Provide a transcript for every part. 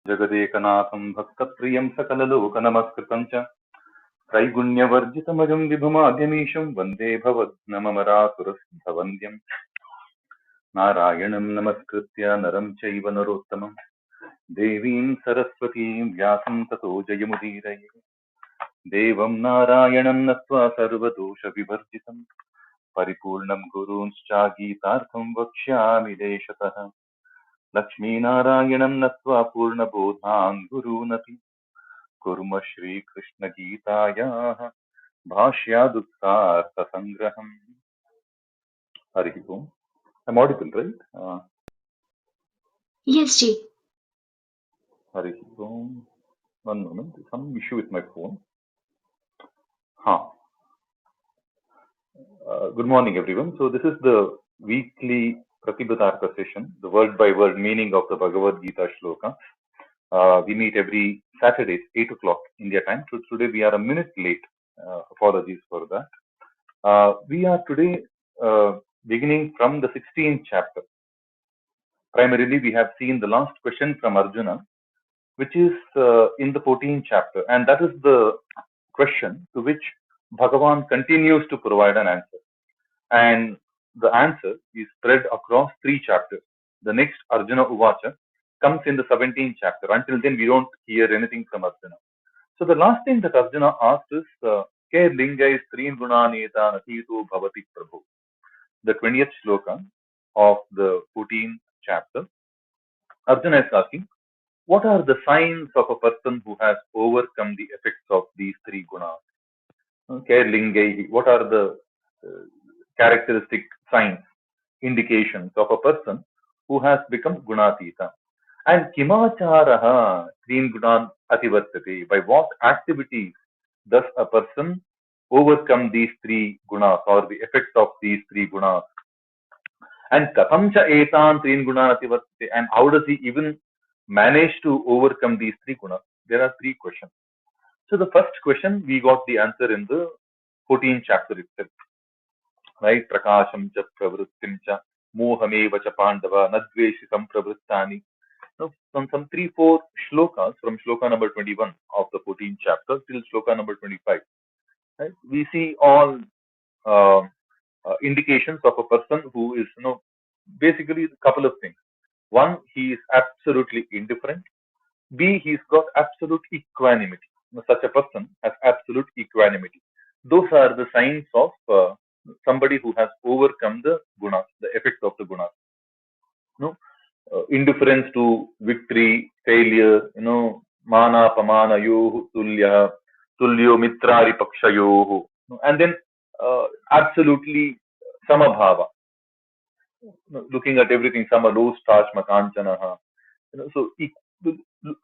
जगदेकनाथं भक्तप्रियं सकललोकनमस्कृतं च त्रैगुण्यवर्जितमजं विभुमाद्यमीशं वन्दे भवद्नममरासुरसिद्धवन्द्यं नारायणं नमस्कृत्य नरं चैव नरोत्तमं देवीं सरस्वतीं व्यासं ततो जयमुदीरये देवं नारायणं नत्वा सर्वदोषविवर्जितं परिपूर्णं गुरूंश्चागीतार्थं वक्ष्यामि देशतः लक्ष्मीनारायणं नत्वा पूर्णबोधान् गुरूनपि कुर्म श्रीकृष्णगीतायाः भाष्यादुत्सार्थसङ्ग्रहम् हरिः ओम्. I'm audible, right? Yes, Ji. Harihi Om. One moment, some issue with my phone. Huh. Good morning, everyone. So this is the weekly Pratibhatarka session, the word-by-word meaning of the Bhagavad-Gita shloka. We meet every Saturdays, 8 o'clock India time. So today we are a minute late. Apologies for that. We are today beginning from the 16th chapter. Primarily, we have seen the last question from Arjuna, which is in the 14th chapter. And that is the question to which Bhagavan continues to provide an answer. And the answer is spread across 3 chapters. The next Arjuna Uvacha comes in the 17th chapter. Until then, we don't hear anything from Arjuna. So the last thing that Arjuna asked is, Ke lingais trin gunaneta natito bhavati prabhu. The 20th shloka of the 14th chapter. Arjuna is asking, what are the signs of a person who has overcome the effects of these 3 gunas? Okay, lingaihi. What are the characteristic signs, indications of a person who has become gunatita? And kimacharaha trin gunan ativartate. By what activities does a person overcome these 3 gunas or the effects of these 3 gunas? And katham cha etan trin gunan ativartate. And how does he even manage to overcome these 3 gunas? There are 3 questions. So the first question, we got the answer in the 14th chapter itself. Right? Prakasham cha pravrittim cha mohameva cha pandava nadveshitam pravrittani. Now, from some 3-4 shlokas, from shloka number 21 of the 14th chapter till shloka number 25, right? We see all indications of a person who is, basically a couple of things. One, he is absolutely indifferent. B, he's got absolute equanimity. Such a person has absolute equanimity. Those are the signs of somebody who has overcome the gunas, the effect of the gunas. Indifference to victory, failure, mana pamana yohu tulya, tulyo mitrari pakshayohu, and then absolutely samabhava, looking at everything, samaloshtashma kanchanaha. So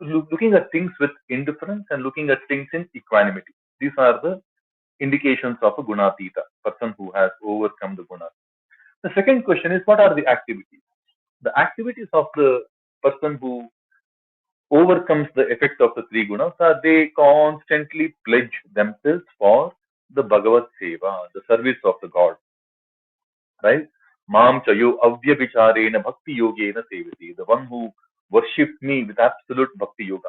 looking at things with indifference and looking at things in equanimity. These are the indications of a gunatita, person who has overcome the gunas. The second question is, what are the activities? The activities of the person who overcomes the effect of the 3 gunas are they constantly pledge themselves for the Bhagavad Seva, the service of the God. Right? Mam chayo avyabhicharena bhakti yogena sevati, the one who worships me with absolute bhakti yoga.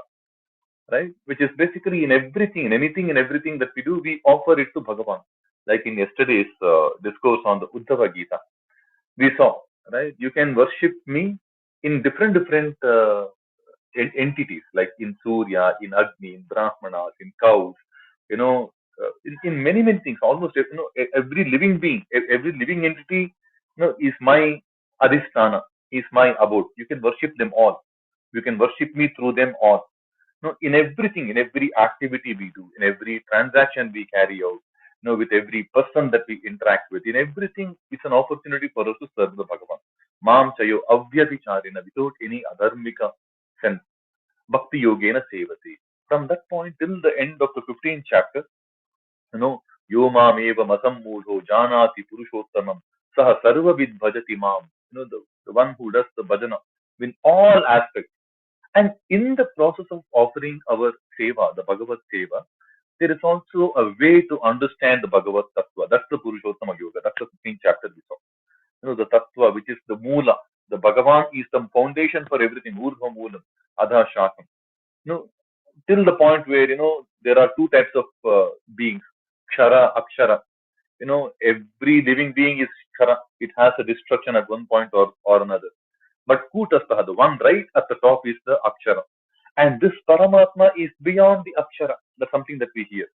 Right? Which is basically in everything, in anything and everything that we do, we offer it to Bhagavan. Like in yesterday's discourse on the Bhagavad-Gita, we saw, right? You can worship me in different entities, like in Surya, in Agni, in Brahmanas, in cows, in many things. Almost, every living being, every living entity, is my adhisthana, is my abode. You can worship them all. You can worship me through them all. In everything, in every activity we do, in every transaction we carry out, with every person that we interact with, in everything, it's an opportunity for us to serve the Bhagavan. Mam chayo avyabhicharena, without any adharmika sense. Bhakti yogena sevati. From that point till the end of the 15th chapter, yo mam eva matam mudho janati purushottamam saha sarva vid bhajati mam. The one who does the bhajana in all aspects. And in the process of offering our seva, the Bhagavad Seva, there is also a way to understand the Bhagavad Tattva. That's the Purushottama Yoga. That's the 15th chapter we saw. The Tattva, which is the Moola. The Bhagavan is the foundation for everything. Urdhva Moolam, Adha Shakam. know, till the point where, there are two types of beings, Kshara, Akshara. Every living being is Kshara. It has a destruction at one point or another. But Kutastaha, the one right at the top, is the Akshara. And this Paramatma is beyond the Akshara. That's something that we hear,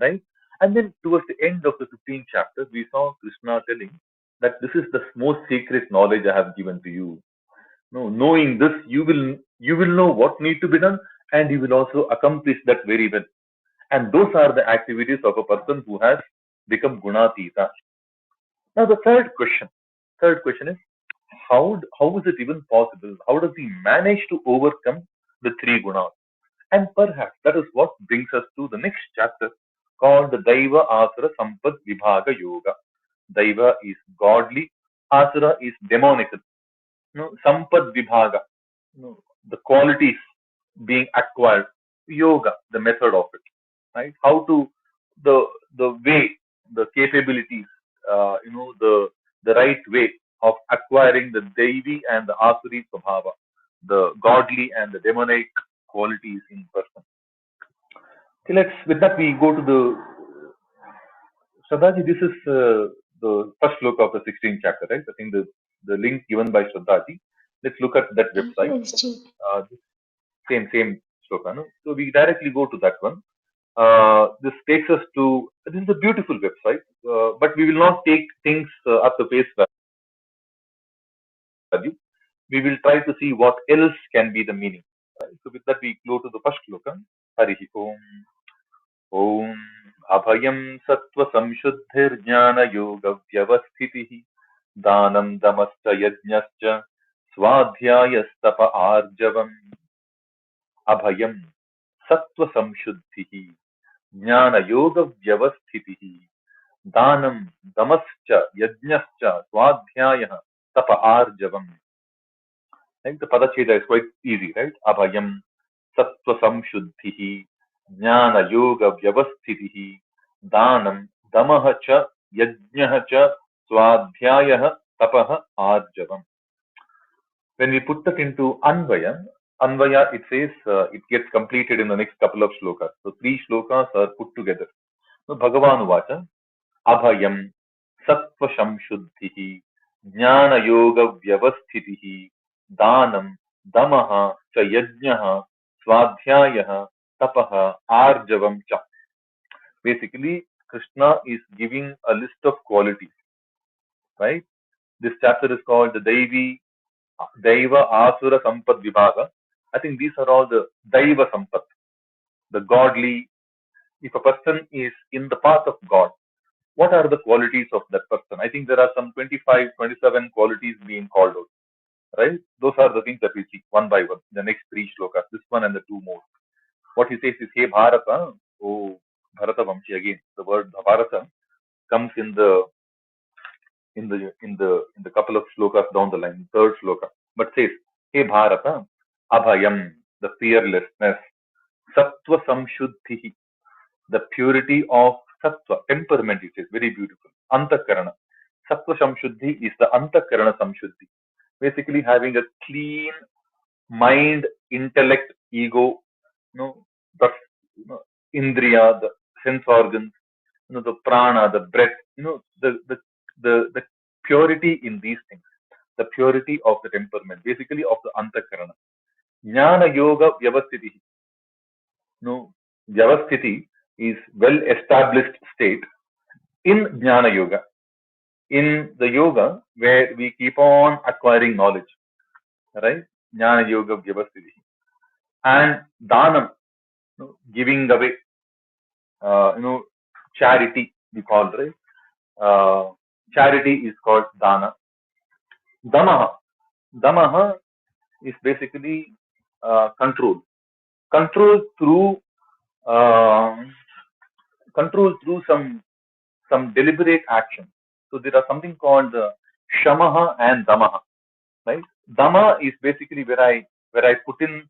right? And then towards the end of the 15th chapter, we saw Krishna telling that this is the most secret knowledge I have given to you. No, knowing this, you will know what need to be done, and you will also accomplish that very well. And those are the activities of a person who has become Gunatita. Now the third question is, how is it even possible? How does he manage to overcome the three gunas? And perhaps that is what brings us to the next chapter called the Daiva Asura Sampad Vibhaga Yoga. Daiva is godly, Asura is demonical. Sampad Vibhaga, the qualities being acquired, yoga, the method of it, right? How to the way, the capabilities, the right way of acquiring the Devi and the Asuri Swabhava, the godly and the demonic qualities in person. Okay, with that we go to the Shraddhaji. This is the first look of the 16th chapter, right? I think the link given by Shraddhaji. Let's look at that website. Yes, Ji. Same shloka. No? So we directly go to that one. This takes us to, this is a beautiful website, but we will not take things at the face value. We will try to see what else can be the meaning. Right? So with that we go to the first shloka. Harihi Om. Om Abhayam Sattva Samshuddhir Yoga Vyavasthitihi Danam Damascha Yajnascha Swadhyayastapa Arjavam. Abhayam Sattva Samshuddhihi Jnana Yoga Vyavasthitihi Danam Damascha Yajnascha Swadhyaya Tapa Arjavam. Right? The Padacheda is quite easy, right? Abhayam Sattva Samshuddhihi Jnana Yoga Vyavasthitihi Danam Damaha Cha Yajnaha Cha Swadhyaya Tapaha Arjavam. When we put that into Anvaya, it says it gets completed in the next couple of shlokas. So 3 shlokas are put together. So Bhagavan Vacha, Abhayam Sattva Samshuddhihi Jnana Yoga Vyavasthitihi Danam Damaha Cha Yajnaha Swadhyaya Tapaha Arjavam Cha. Basically, Krishna is giving a list of qualities, right? This chapter is called the Daiva Asura Sampad Vibhaga. I think these are all the Daiva Sampat, the godly. If a person is in the path of God, what are the qualities of that person? I think there are some 25, 27 qualities being called out, right? Those are the things that we see one by one. The next 3 shlokas, this one and the 2 more. What he says is, Hey Bharata, oh Bharata Vamshi again. The word Bharata comes in the couple of shlokas down the line, third shloka, but says, Hey Bharata, Abhayam, the fearlessness, Sattva Samshuddhihi, the purity of Sattva, temperament, it is very beautiful. Antakarana. Sattva Samshuddhi is the Antakarana Samshuddhi. Basically having a clean mind, intellect, ego, the Indriya, the sense organs, the prana, the breath, the purity in these things, the purity of the temperament, basically of the Antakarana. Jnana Yoga Vyavasthiti. Vyavasthiti is well established state in Jnana Yoga, in the yoga where we keep on acquiring knowledge, right? Jnana Yoga Vyavasthiti. And Danam, giving away, charity, we call, right? Charity is called Dana. Damaha. Damaha is basically control. Control through some deliberate action. So there are something called Shamaha and Damaha. Right? Dama is basically where I put in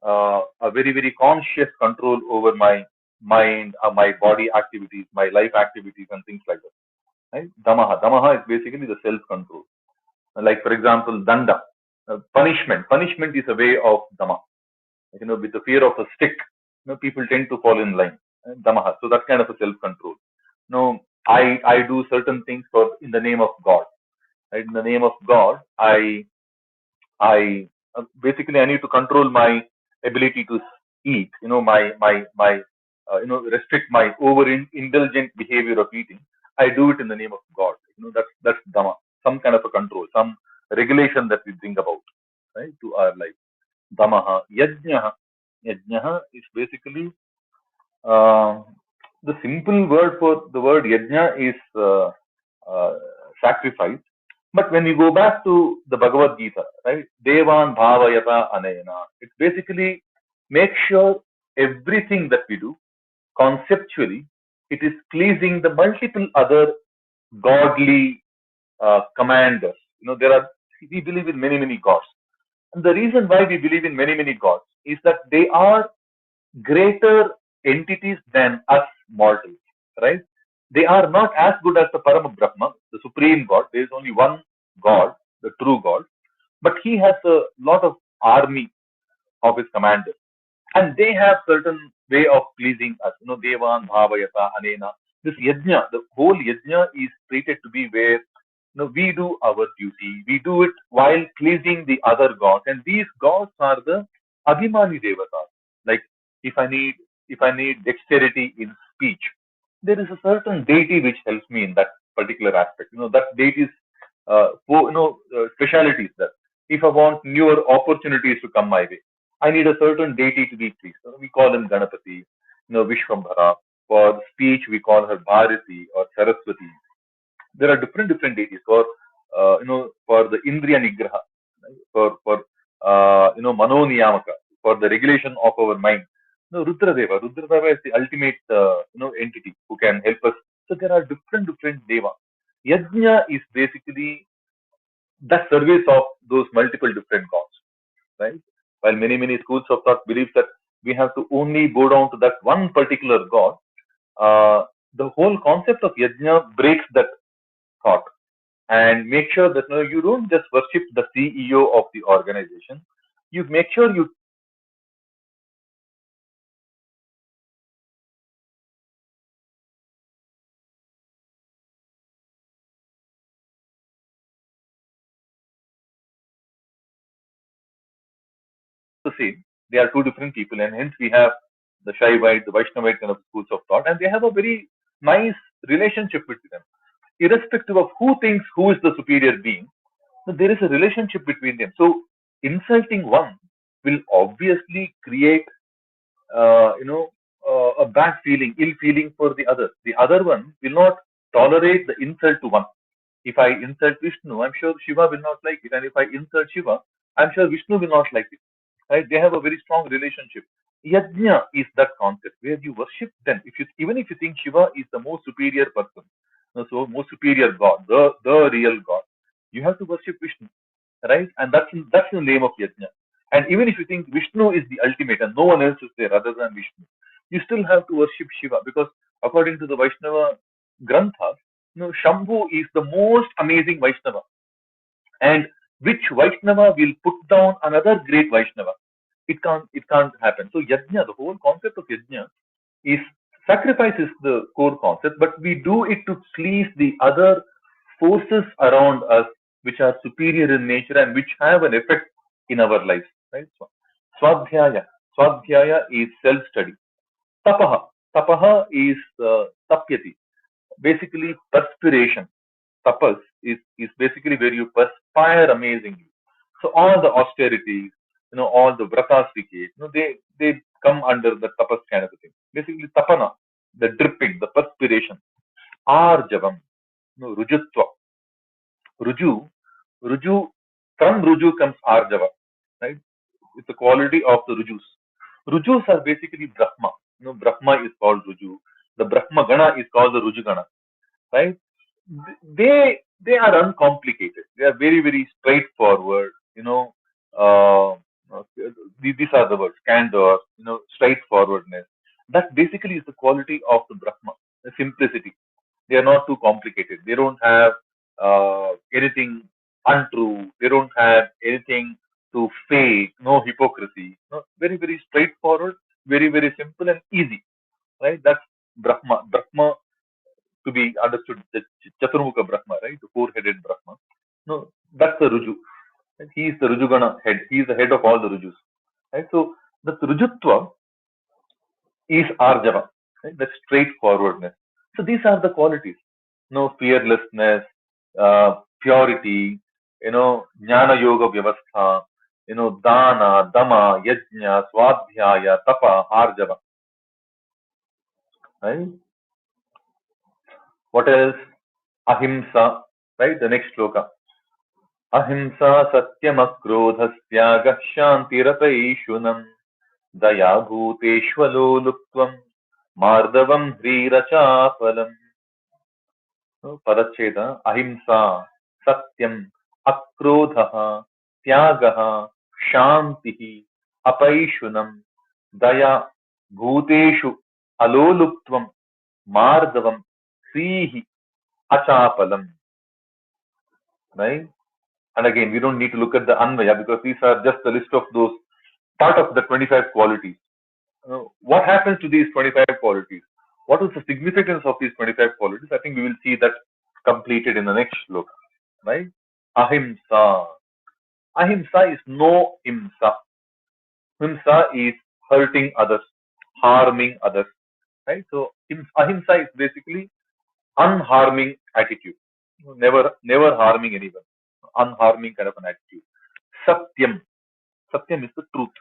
a very, very conscious control over my mind, my body activities, my life activities, and things like that. Right? Damaha. Damaha is basically the self-control. Like, for example, danda, punishment. Punishment is a way of dama, With the fear of a stick, people tend to fall in line. Damaha. So that's kind of a self-control. I do certain things for in the name of God. Right? In the name of God, I basically I need to control my ability to eat. Restrict my indulgent behavior of eating. I do it in the name of God. That's dhamma, some kind of a control, some regulation that we bring about, right, to our life. Damaha, yajnaha. Yajnaha is basically uh, the simple word for the word yajna is uh, sacrifice. But when you go back to the Bhagavad-Gita, right, Devan Bhavayata Anayana, it basically makes sure everything that we do conceptually, it is pleasing the multiple other godly commanders. We believe in many, many gods. And the reason why we believe in many, many gods is that they are greater entities than us mortals, right? They are not as good as the Parama Brahma, the supreme God. There is only one God, the true God, but he has a lot of army of his commanders, and they have certain way of pleasing us. Devan, Bhavayata, Anena. This yajna, the whole yajna is treated to be where we do our duty. We do it while pleasing the other gods, and these gods are the Abhimani Devatas. Like if I need if I need dexterity in speech, there is a certain deity which helps me in that particular aspect. That deity's specialities. That if I want newer opportunities to come my way, I need a certain deity to be pleased. We call him Ganapati, Vishwambhara. For speech, we call her Bharati or Saraswati. There are different deities for the Indriya Nigraha, right? For Mano Niyamaka, for the regulation of our mind. Rudradeva is the ultimate entity who can help us. So there are different deva. Yajna is basically the service of those multiple different gods, right? While many schools of thought believe that we have to only go down to that one particular god, the whole concept of yajna breaks that thought and make sure that you don't just worship the CEO of the organization. You make sure you the same. They are two different people, and hence we have the Shaivite, the Vaishnavite kind of schools of thought, and they have a very nice relationship with them, irrespective of who thinks who is the superior being. So there is a relationship between them. So insulting one will obviously create, a bad feeling, ill feeling for the other. The other one will not tolerate the insult to one. If I insult Vishnu, I'm sure Shiva will not like it. And if I insult Shiva, I'm sure Vishnu will not like it. Right? They have a very strong relationship. Yajna is that concept where you worship them. Even if you think Shiva is the most superior person, so most superior God, the real God, you have to worship Vishnu, right? And that's the name of Yajna. And even if you think Vishnu is the ultimate and no one else is there other than Vishnu, you still have to worship Shiva because according to the Vaishnava Granthas, Shambhu is the most amazing Vaishnava. And which Vaishnava will put down another great Vaishnava? It can't happen. So Yajna, the whole concept of Yajna is sacrifice is the core concept, but we do it to please the other forces around us which are superior in nature and which have an effect in our lives. Right? So, Swadhyaya. Swadhyaya is self-study. Tapaha. Tapaha is tapyati. Basically perspiration. Tapas is basically where you perspire amazingly. So all the austerities, all the vratas we keep, they come under the tapas kind of a thing. Basically tapana, the dripping, the perspiration. Arjavam, rujutva. Ruju, ruju, from ruju comes arjava, right? It's the quality of the rujus. Rujus are basically Brahma. Brahma is called ruju. The Brahma Gana is called the Ruju Gana, right? They are uncomplicated. They are very straightforward. These are the words: candor, straightforwardness. That basically is the quality of the Brahma, the simplicity. They are not too complicated. They don't have anything untrue. They don't have anything to fake, no hypocrisy. No, very, very straightforward, very, very simple and easy. Right? That's Brahma. Brahma to be understood, the Chaturmukha Brahma, right? The four-headed Brahma. No, that's the Ruju. Right? He is the Rujugana head. He is the head of all the Rujus. Right? So the Rujutva is Arjava. Right? That's straightforwardness. So these are the qualities. No fearlessness, purity, Jnana Yoga Vyavastha, Dana, Dama, Yajna, Swadhyaya, Tapa, Arjava. Right? What else? Ahimsa, right? The next sloka. Ahimsa satyamakrодhastyagah shantirapayishunam daya bhuteshvaloluptvam mardavam hrirachapalam. Padacheda ahimsa satyam akrodha tyagah shantihi apaishunam daya bhuteshu aloluptvam mardavam srihi achapalam. Right? And again, we don't need to look at the Anvaya because these are just a list of those part of the 25 qualities. What happens to these 25 qualities? What is the significance of these 25 qualities? I think we will see that completed in the next sloka. Right? Ahimsa. Ahimsa is no himsa. Himsa is hurting others, harming others. Right? So ahimsa is basically unharming attitude. Never harming anyone. Unharming kind of an attitude. Satyam. Satyam is the truth,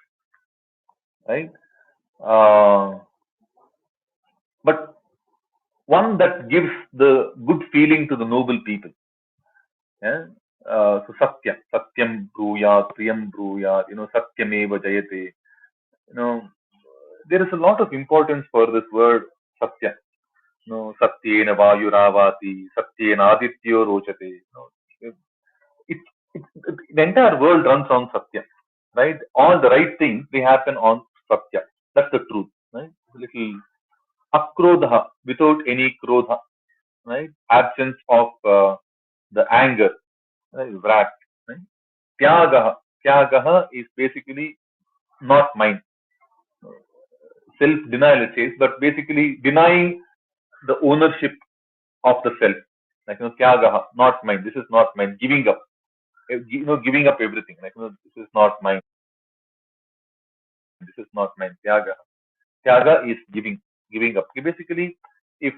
right? But one that gives the good feeling to the noble people. Yeah? So Satyam bruyat, Priyam bruyat, Satyameva jayate. There is a lot of importance for this word Satya. Satyena vayuravati, Satyena adityo rochate. It, the entire world runs on Satya, right? All the right things, they happen on Satya. That's the truth, right? A little akrodha, without any krodha, right? Absence of the anger, right? Wrath, right? Tyagaha. Tyagaha is basically not mine. Self-denial, it says, but basically denying the ownership of the self. Like, tyagaha, not mine. This is not mine. Giving up. Giving up everything. Like, this is not mine. This is not mine. Tyaga. Tyaga is giving up. Basically, if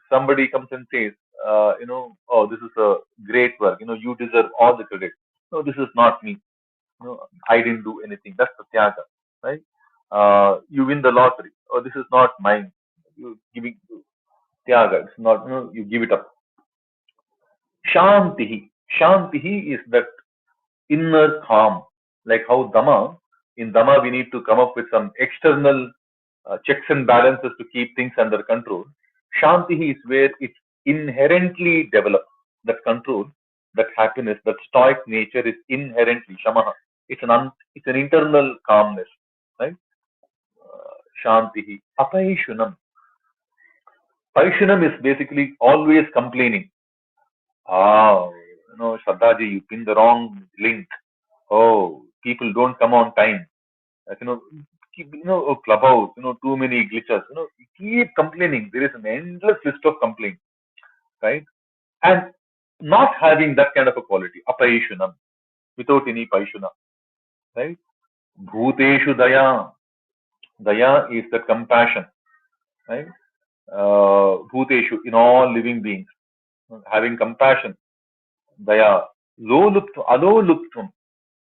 somebody comes and says, oh, this is a great work. You deserve all the credit. No, this is not me. I didn't do anything. That's the tyaga, right? You win the lottery. Oh, this is not mine. You giving tyaga. It's not. You give it up. Shantihi. Shantihi is that inner calm. Like how in Dhamma we need to come up with some external checks and balances to keep things under control. Shantihi is where it's inherently developed. That control, that happiness, that stoic nature is inherently shamaha. It's an internal calmness, right? Shantihi. Apaishunam. Paishunam is basically always complaining. Shraddhaji, you pinned the wrong link. Oh, people don't come on time. Like, a clubhouse, too many glitches, keep complaining. There is an endless list of complaints, right? And not having that kind of a quality, apaishunam, without any paishuna, right? Bhuteshu daya. Daya is the compassion, right? Bhuteshu, in all living beings, having compassion. Daya. Loluptva, aloluptvam.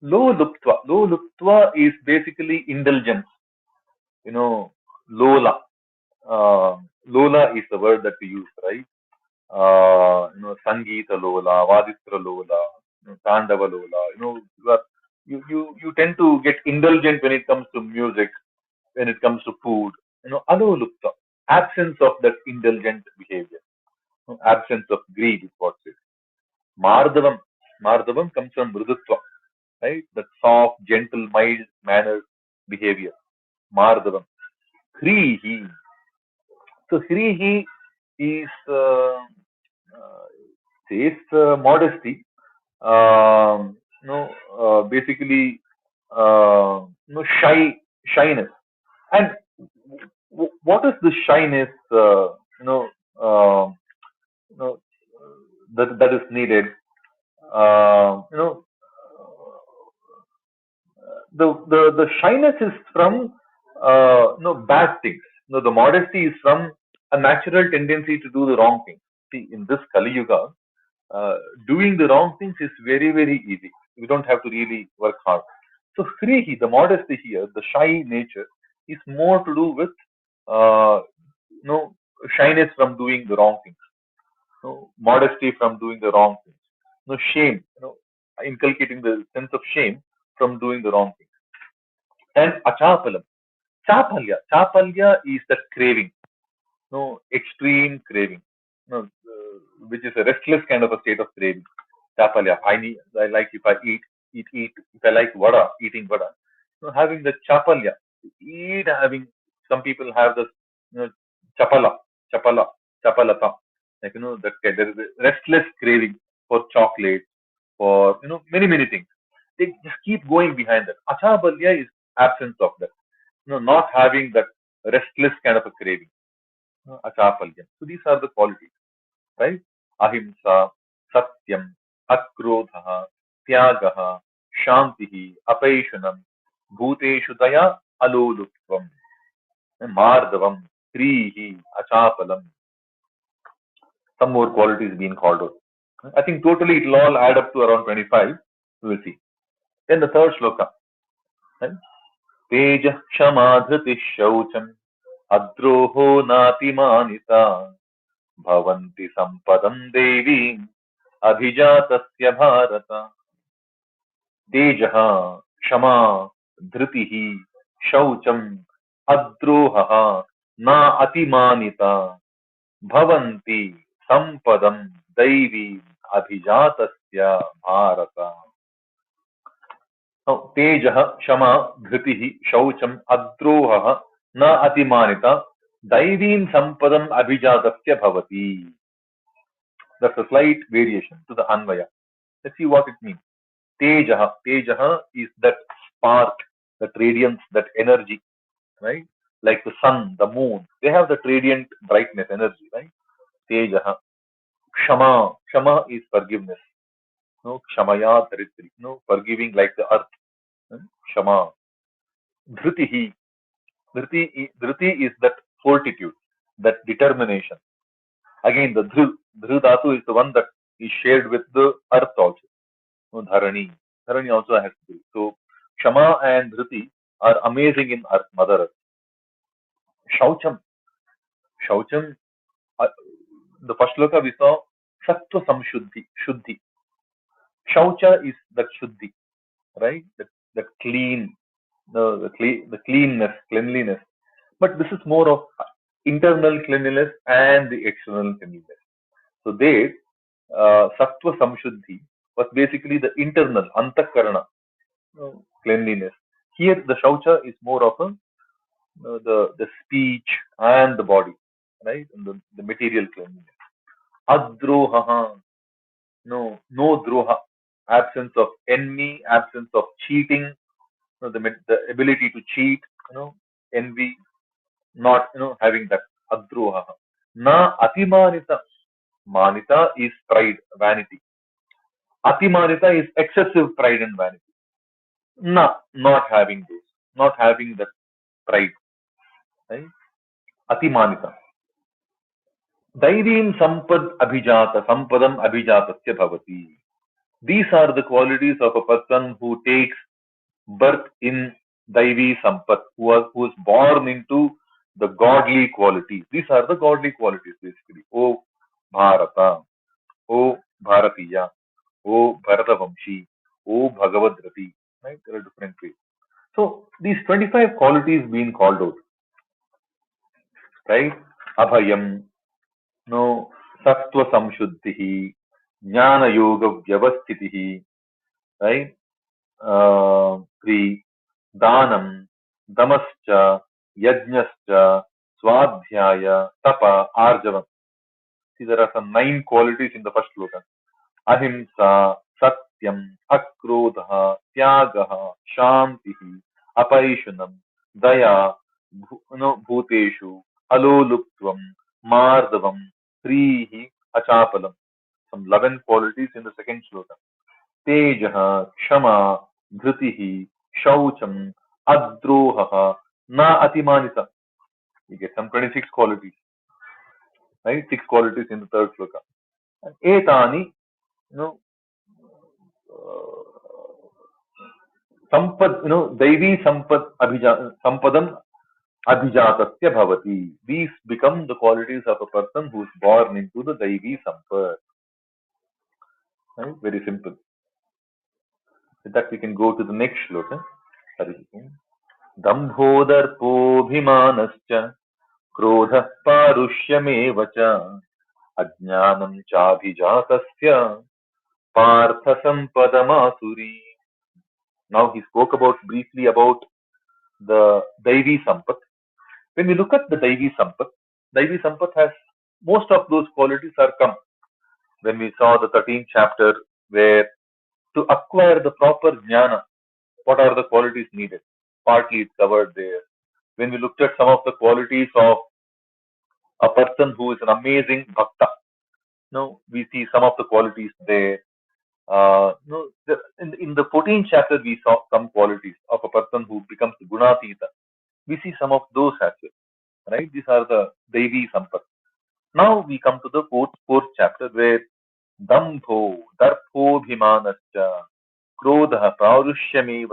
Low luptva is basically indulgence. Lola. Lola is the word that we use, right? Sangeeta Lola, Vaditra Lola, Tandava Lola. You tend to get indulgent when it comes to music, when it comes to food. Alolupta, absence of that indulgent behavior, absence of greed is what it is. Mardavam comes from Mrudutva, right? That soft, gentle, mild mannered behavior. Mardavam. Hrihi. So Hrihi is says modesty. basically shyness. And what is the shyness? Uh, you know, that is needed. You know, the shyness is from bad things. The modesty is from a natural tendency to do the wrong thing. See, in this Kali Yuga, doing the wrong things is very, very easy. You don't have to really work hard. So the modesty here, the shy nature, is more to do with uh, shyness from doing the wrong things. Modesty from doing the wrong things. Shame. Inculcating the sense of shame from doing the wrong things. And achapalam. Chapalya is the craving. Extreme craving. Which is a restless kind of a state of craving. Chapalya. I like if I eat. If I like vada, eating vada. Having the chapalya, having some people have this chapala, chapala, chapalata. Like that there is a restless craving for chocolate, for many things. They just keep going behind that. Achabalya is absence of that. Not having that restless kind of a craving. Achapalya. So these are the qualities, right? Ahimsa, Satyam, Akrodha, Tyagaha, Shantihi, Apaishanam, Bhuteshu Daya, Alolutvam, Mardavam, Trihi, Achapalam. Some more qualities being called out. I think totally it will all add up to around 25. We will see. Then the third shloka. Right? Teja Kshamadhriti Shaucham Adroho Natimanita Bhavanti Sampadam Devi Abhijatasya Bharata. Tejaha Shama Dhritihi Shaucham Adroha Na Atimanita Bhavanti Sampadam Devi Abhijatasya Bharata. Now, Tejaha, Shama, Dhritihi, Shaucham, Adroha, Na Atimanita, Daivim Sampadam Abhijatasya Bhavati. That's a slight variation to the Anvaya. Let's see what it means. Tejaha. Tejaha is that spark, that radiance, that energy, right? Like the sun, the moon. They have that radiant brightness, energy, right? Tejaha. Shama. Shama is forgiveness. Kshamaya Dharitri. Forgiving like the earth. Shama. Dhritihi. Dhriti is that fortitude, that determination. Again, the dhru dhatu is the one that is shared with the earth also. Dharani. Dharani also has dhru. So, Shama and Dhriti are amazing in earth, Mother Earth. Shaucham. Shaucham, uh, the first loka we saw, Sattva Samshuddhi. Shuddhi. Shaucha is that Shuddhi, right? That clean, the cleanness, cleanliness. But this is more of internal cleanliness and the external cleanliness. So there, Sattva Samshuddhi was basically the internal, Antakarana, cleanliness. Here, the Shaucha is more of the speech and the body, right? And the material cleanliness. Adroha, no droha, absence of envy, absence of cheating, the ability to cheat, envy, not having that adroha. Na atimanita. Manita is pride, vanity. Atimanita is excessive pride and vanity. Not having this, not having that pride, right? Atimanita. Daivim sampad abhijata, sampadam abhijatasya bhavati. These are the qualities of a person who takes birth in Daivi Sampat, who is born into the godly qualities. These are the godly qualities basically. O Bharata, O Bharatiya, O Bharatavamshi, O Bhagavad-Rati. Right? There are different ways. So these 25 qualities being called out, right? Abhayam, no, Sattva Samshuddhihi, Jnana Yoga Vyavasthitihi, right? Three, Danam, Damascha, Yajnascha, Swadhyaya, Tapa, Arjavam. See, there are some 9 qualities in the first sloka. Ahimsa, Satyam, satyam, akrodha, tyagaha, shantihi, apaishanam, daya, bhuteshu, aloluptvam, mardavam, hrihi, achapalam. Some 11 qualities in the second shloka. Tejaha, Kshama, Dhritihi, Shaucham, Adrohaha, Na Atimanita. You get some 26 qualities, right? 6 qualities in the third shloka. And Etani, Sampad, Daivi Sampad Sampadam Abhijatasya Bhavati. These become the qualities of a person who is born into the Daivi Sampad. Right? Very simple. With that, we can go to the next shloka. Dambhodharpobhimanascha क्रोधः पारुष्यमेव च अज्ञानं चाभिजातस्य Partha सम्पदमासुरी. Now he spoke about briefly about the Daivi Sampat. When we look at the Daivi Sampat has most of those qualities are come when we saw the 13th chapter where to acquire the proper jnana, what are the qualities needed? Partly it's covered there. When we looked at some of the qualities of a person who is an amazing bhakta, we see some of the qualities there. In the 14th chapter, we saw some qualities of a person who becomes gunatita. We see some of those as well, right? These are the Devi Sampat. Now we come to the fourth chapter where Dambho, Darpho Bhimanascha, Krodha, Praurushyame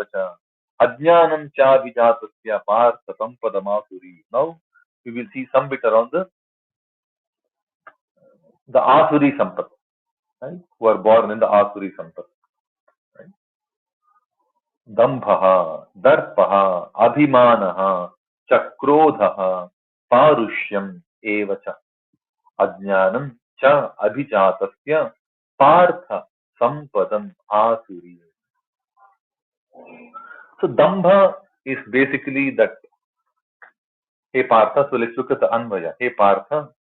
Ajnanam Cha Vijatasya Partha Sampadamasuri. Now we will see some bit around the Asuri Sampat, right? Who are born in the Asuri Sampat. Right? Dambha, Darpaha, Abhimanaha, Chakrodha, Parushyam Evacha, Ajnanam Cha Abhijatasya Partha Sampadam Asuri. So Dambha is basically that, hey Partha, so let's look at the Anvaya. Hey Partha,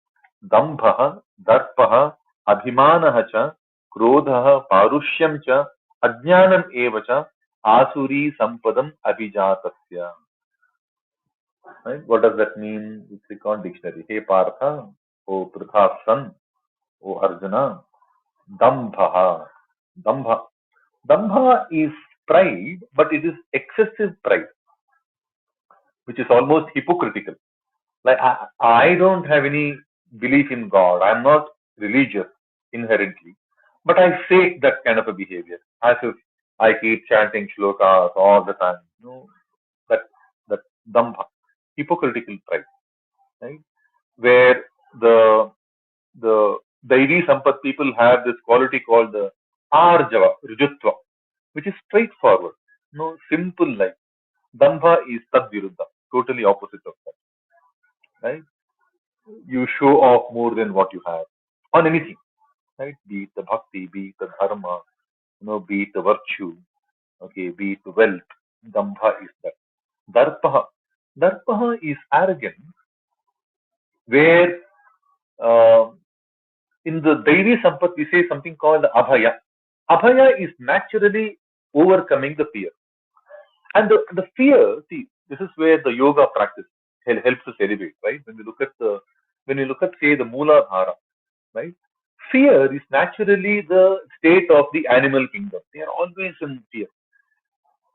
Dambha, Darpaha, Abhimanaha cha, Krodha, Parushyam cha, Ajnanam evacha, Asuri Sampadam Abhijatasya. Right? What does that mean? It's a on dictionary. Hey Partha, O Prithasan, O Arjuna, Dambha. Dambha. Dambha is pride, but it is excessive pride, which is almost hypocritical. Like I don't have any belief in God. I'm not religious inherently, but I fake that kind of a behavior as if I keep chanting shlokas all the time. That that dambha, hypocritical pride, right? Where the Daivi Sampat people have this quality called the Arjava, Rujutva, which is straightforward, simple life. Dambha is Tadviruddha, totally opposite of that, right? You show off more than what you have on anything, right? Be it the bhakti, be it the dharma, be it the virtue, okay, be it the wealth. Dambha is that. Darpaha. Darpaha is arrogance, where uh, in the Daivi Sampat we say something called Abhaya. Abhaya is naturally overcoming the fear. And the fear, see, this is where the yoga practice helps us elevate, right? When we look at say the Mooladhara, right? Fear is naturally the state of the animal kingdom. They are always in fear.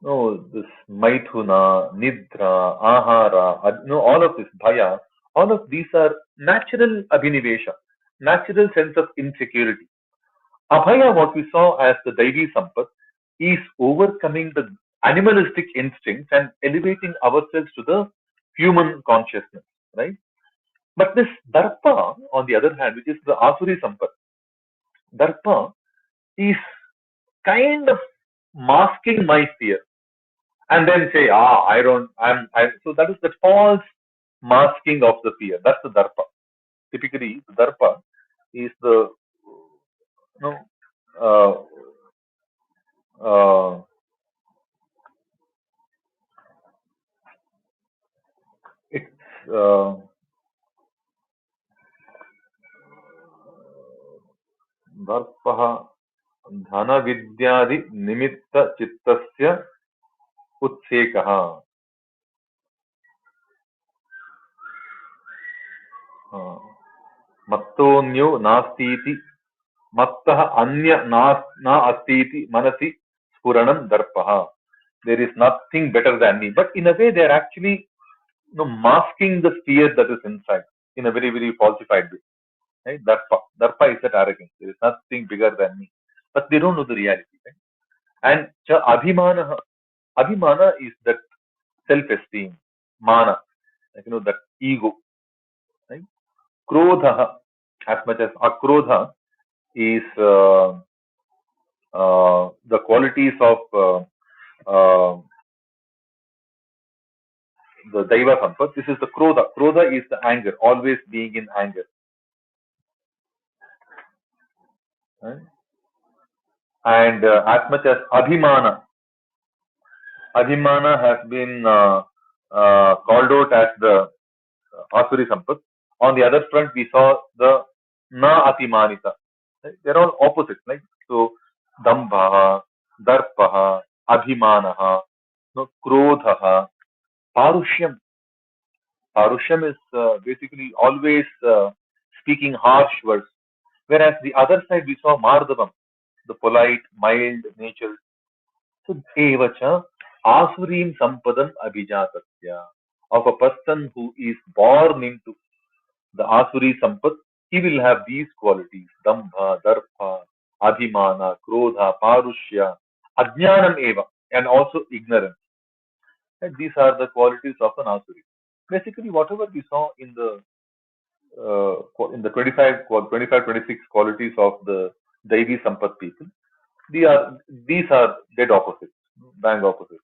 No, this Maithuna, Nidra, Ahara, all of this, Bhaya, all of these are natural abhinivesha, natural sense of insecurity. Abhaya, what we saw as the Daivi Sampat, is overcoming the animalistic instincts and elevating ourselves to the human consciousness, right? But this Darpa, on the other hand, which is the Asuri Sampat, Darpa is kind of masking my fear and then say, I don't, so that is the false masking of the fear. That's the Darpa. Typically, the Darpa is the, you know, it's, Darpaha. Dhana vidyadi nimitta chittasya utsekah. Mattonyo nastiti mattah anya na astiti manasi spuranam darpaha. There is nothing better than me. But in a way, they are actually masking the fear that is inside in a very, very falsified way. Right? Darpa is that arrogance. There is nothing bigger than me. But they don't know the reality. Right? And abhimana is that self-esteem, mana, that ego. Right? Krodha, as much as akrodha is the qualities of the Daiva Sampat. This is the Krodha. Krodha is the anger, always being in anger. Right? And as much as Abhimana, Abhimana has been called out as the Asuri Sampat. On the other front, we saw the Na Atimanita. Right? They're all opposites. Right? So, Dambha, Darpaha, Abhimanaha, Krodhaha, Parushyam. Parushyam is basically always speaking harsh words. Whereas the other side we saw Mardavam, the polite, mild nature. So evacha asurim sampadam abhijatasya. Of a person who is born into the asuri sampat, he will have these qualities: dambha, darpa, abhimana, krodha, parushya, ajnanam eva, and also ignorance. And these are the qualities of an asuri. Basically, whatever we saw in the 26 qualities of the Daivi Sampat people, these are dead opposites, bang opposites.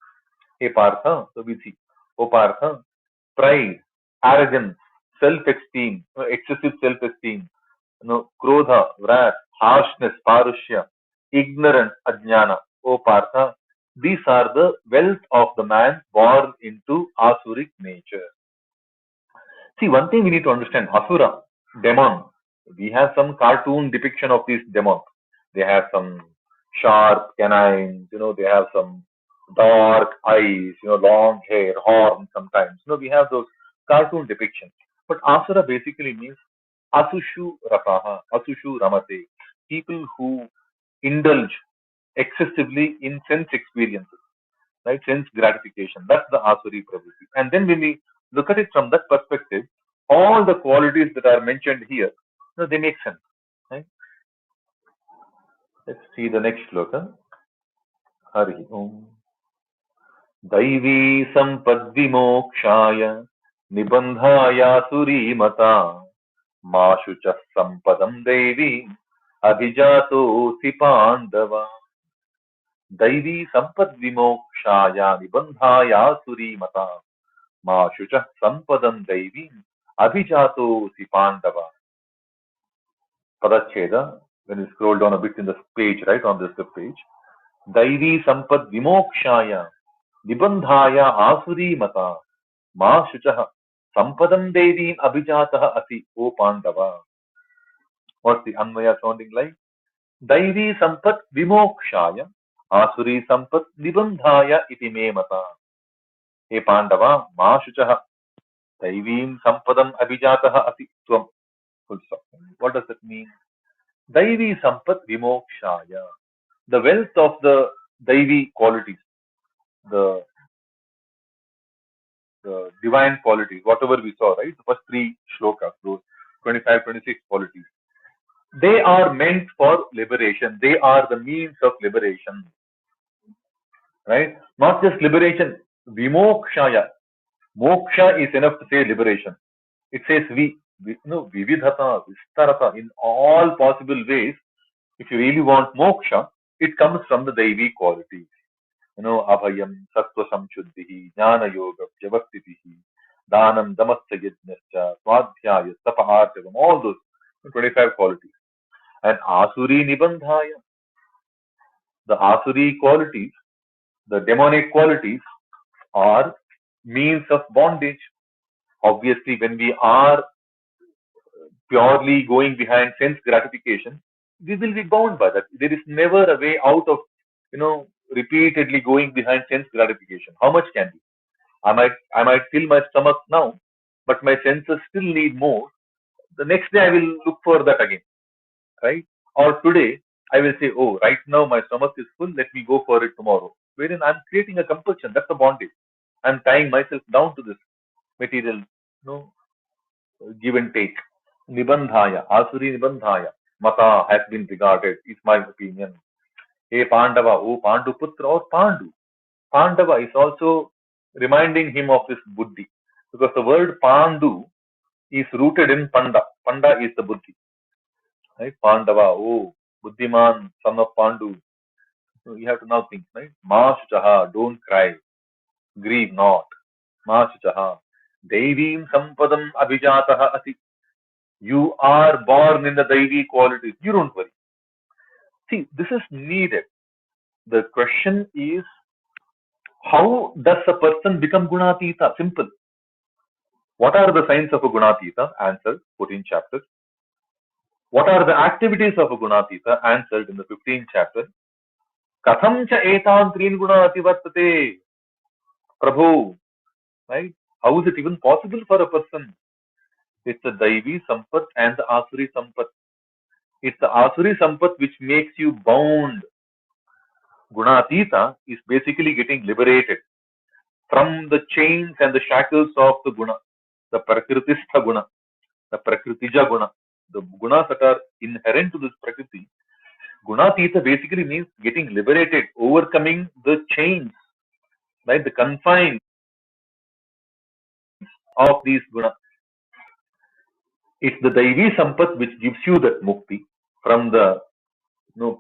Hey Partha, so we see, oh Partha, pride, arrogance, self-esteem, excessive self-esteem, krodha, wrath, harshness, parushya, ignorance, ajnana. Oh Partha, these are the wealth of the man born into asuric nature. See, one thing we need to understand, Asura, demon. We have some cartoon depiction of these demons. They have some sharp canines, they have some dark eyes, long hair, horn sometimes. We have those cartoon depictions. But Asura basically means Asushu Rapaha, Asushu Ramate. People who indulge excessively in sense experiences, right? Sense gratification. That's the Asuri Pravritti. And then when we look at it from that perspective, all the qualities that are mentioned here, they make sense. Right? Let's see the next shloka. Hari Om. Daivi sampadvimokshaya nibandhaya suri mata mashucha sampadam devi abhijato si pandava. Daivi sampadvimokshaya nibandhaya suri mata Mashucha Sampadam Devi Abhijato Si Pandava. Padacheda, when you scroll down a bit in the page, right on this page, Daivi Sampad Vimokshaya Nibandhaya Asuri Mata Mashucha Sampadam Devi Abhijataha Asi O Pandava. What's the Anvaya sounding like? Daivi Sampat Vimokshaya Asuri Sampat Nibandhaya Iti Me Mata. He Pandava Mashucha Daivim Sampadam Abhijataha Asi Tvam. Full stop. What does that mean? Daivi Sampat Vimokshaya. The wealth of the Daivi qualities, the, the divine qualities, whatever we saw, right? The first three shlokas, those 25, 26 qualities. They are meant for liberation. They are the means of liberation. Right? Not just liberation. Vimokshaya. Moksha is enough to say liberation. It says vividhata, vistarata, in all possible ways. If you really want moksha, it comes from the Daivi qualities. Abhayam, Sattva Samshuddhihi, Jnana Yoga, Vyavastitihi, Danam, Damasya Yajnasya, Swadhyaya, Tapa Archavam, all those 25 qualities. And Asuri Nibandhaya, the Asuri qualities, the demonic qualities are means of bondage. Obviously, when we are purely going behind sense gratification, we will be bound by that. There is never a way out of, repeatedly going behind sense gratification. How much can be? I might fill my stomach now, but my senses still need more. The next day I will look for that again, right? Or today I will say, oh, right now my stomach is full, let me go for it tomorrow. Wherein I'm creating a compulsion. That's the bondage. I'm tying myself down to this material, give and take. Nibandhaya, Asuri Nibandhaya, Mata has been regarded, is my opinion. Hey Pandava, oh Panduputra or Pandu. Pandava is also reminding him of his buddhi. Because the word Pandu is rooted in Panda. Panda is the buddhi. Right? Pandava, oh, Buddhiman, son of Pandu. So you have to now think, right? Ma Shuchaha, don't cry, grieve not. Ma Shuchaha. Devim Sampadam Abhijataha Asi. You are born in the Daivi qualities. You don't worry. See, this is needed. The question is, how does a person become Gunatita? Simple. What are the signs of a Gunatita? Answered, 14th chapter. What are the activities of a Gunatita? Answered in the 15th chapter. Katham cha etan trin gunati vartate. Prabhu, right? How is it even possible for a person? It's the Daivi Sampat and the Asuri Sampat. It's the Asuri Sampat which makes you bound. Gunatita is basically getting liberated from the chains and the shackles of the Guna, the Prakritistha Guna, the Prakritija Guna, the Gunas that are inherent to this Prakriti. Gunatita basically means getting liberated, overcoming the chains, right? The confines of these Gunas. It's the Daivi Sampat which gives you that mukti from the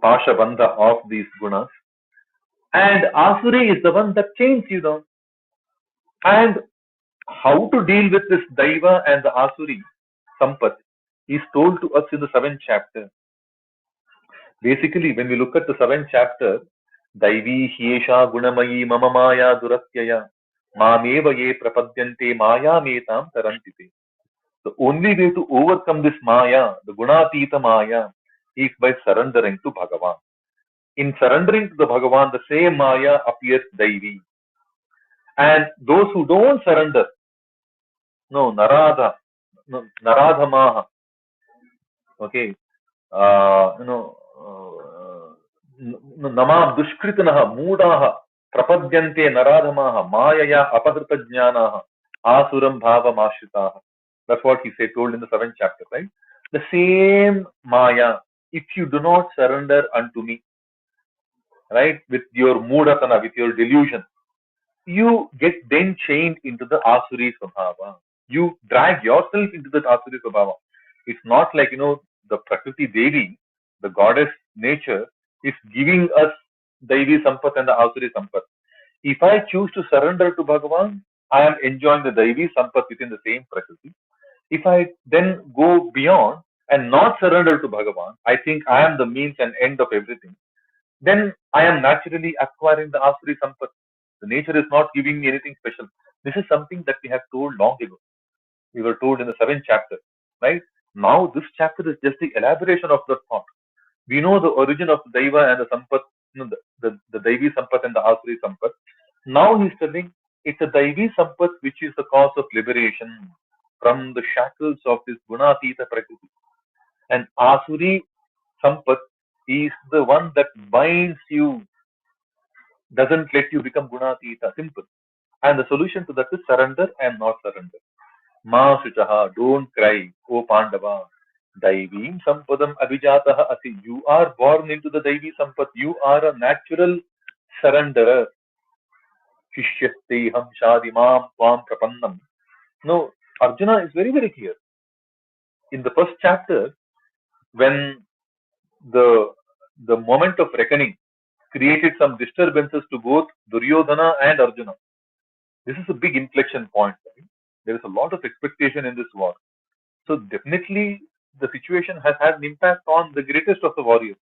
Pasha Bandha of these Gunas. And Asuri is the one that chains you down. And how to deal with this Daiva and the Asuri Sampat is told to us in the 7th chapter. Basically, when we look at the 7th chapter, Daivi Hiesha Gunamayi Mama Maya Duratyaya Mameva Ye Prapadyante Maya Metam Tarantite. The only way to overcome this Maya, the Gunatita Maya, is by surrendering to Bhagavan. In surrendering to the Bhagavan, the same Maya appears Daivi. And those who don't surrender, Naradhamaha, okay, Namam Dushkritanaha, Moodaha, Prapadyante Naradhamaha, Mayaya Apahrita Jnanaha, Asuram Bhava Mashitaha. That's what he said, told in the 7th chapter, right? The same Maya, if you do not surrender unto me, right, with your Moodatana, with your delusion, you get then chained into the Asuri Svabhava. You drag yourself into the Asuri Svabhava. It's not like, the Prakriti Devi, the goddess nature, is giving us Daivi Sampat and the Asuri Sampat. If I choose to surrender to Bhagavan, I am enjoying the Daivi Sampat within the same Prakriti. If I then go beyond and not surrender to Bhagavan, I think I am the means and end of everything. Then I am naturally acquiring the Asuri Sampat. The nature is not giving me anything special. This is something that we have told long ago. We were told in the 7th chapter, right? Now this chapter is just the elaboration of the thought. We know the origin of the Daiva and the Sampat, the Daivi Sampat and the Asuri Sampat. Now he's telling it's a Daivi Sampat which is the cause of liberation from the shackles of this Gunatita Prakriti. And Asuri Sampat is the one that binds you, doesn't let you become Gunatita. Simple. And the solution to that is surrender and not surrender. Ma Shuchaha, don't cry, O Pandava. Daivim Sampadam Abhijataha Asi. You are born into the Daivi Sampat. You are a natural surrenderer. Shishyasteham Shadimam Tvam Prapannam. No, Arjuna is very, very clear. In the first chapter, when the moment of reckoning created some disturbances to both Duryodhana and Arjuna. This is a big inflection point. Right? There is a lot of expectation in this war. So definitely the situation has had an impact on the greatest of the warriors.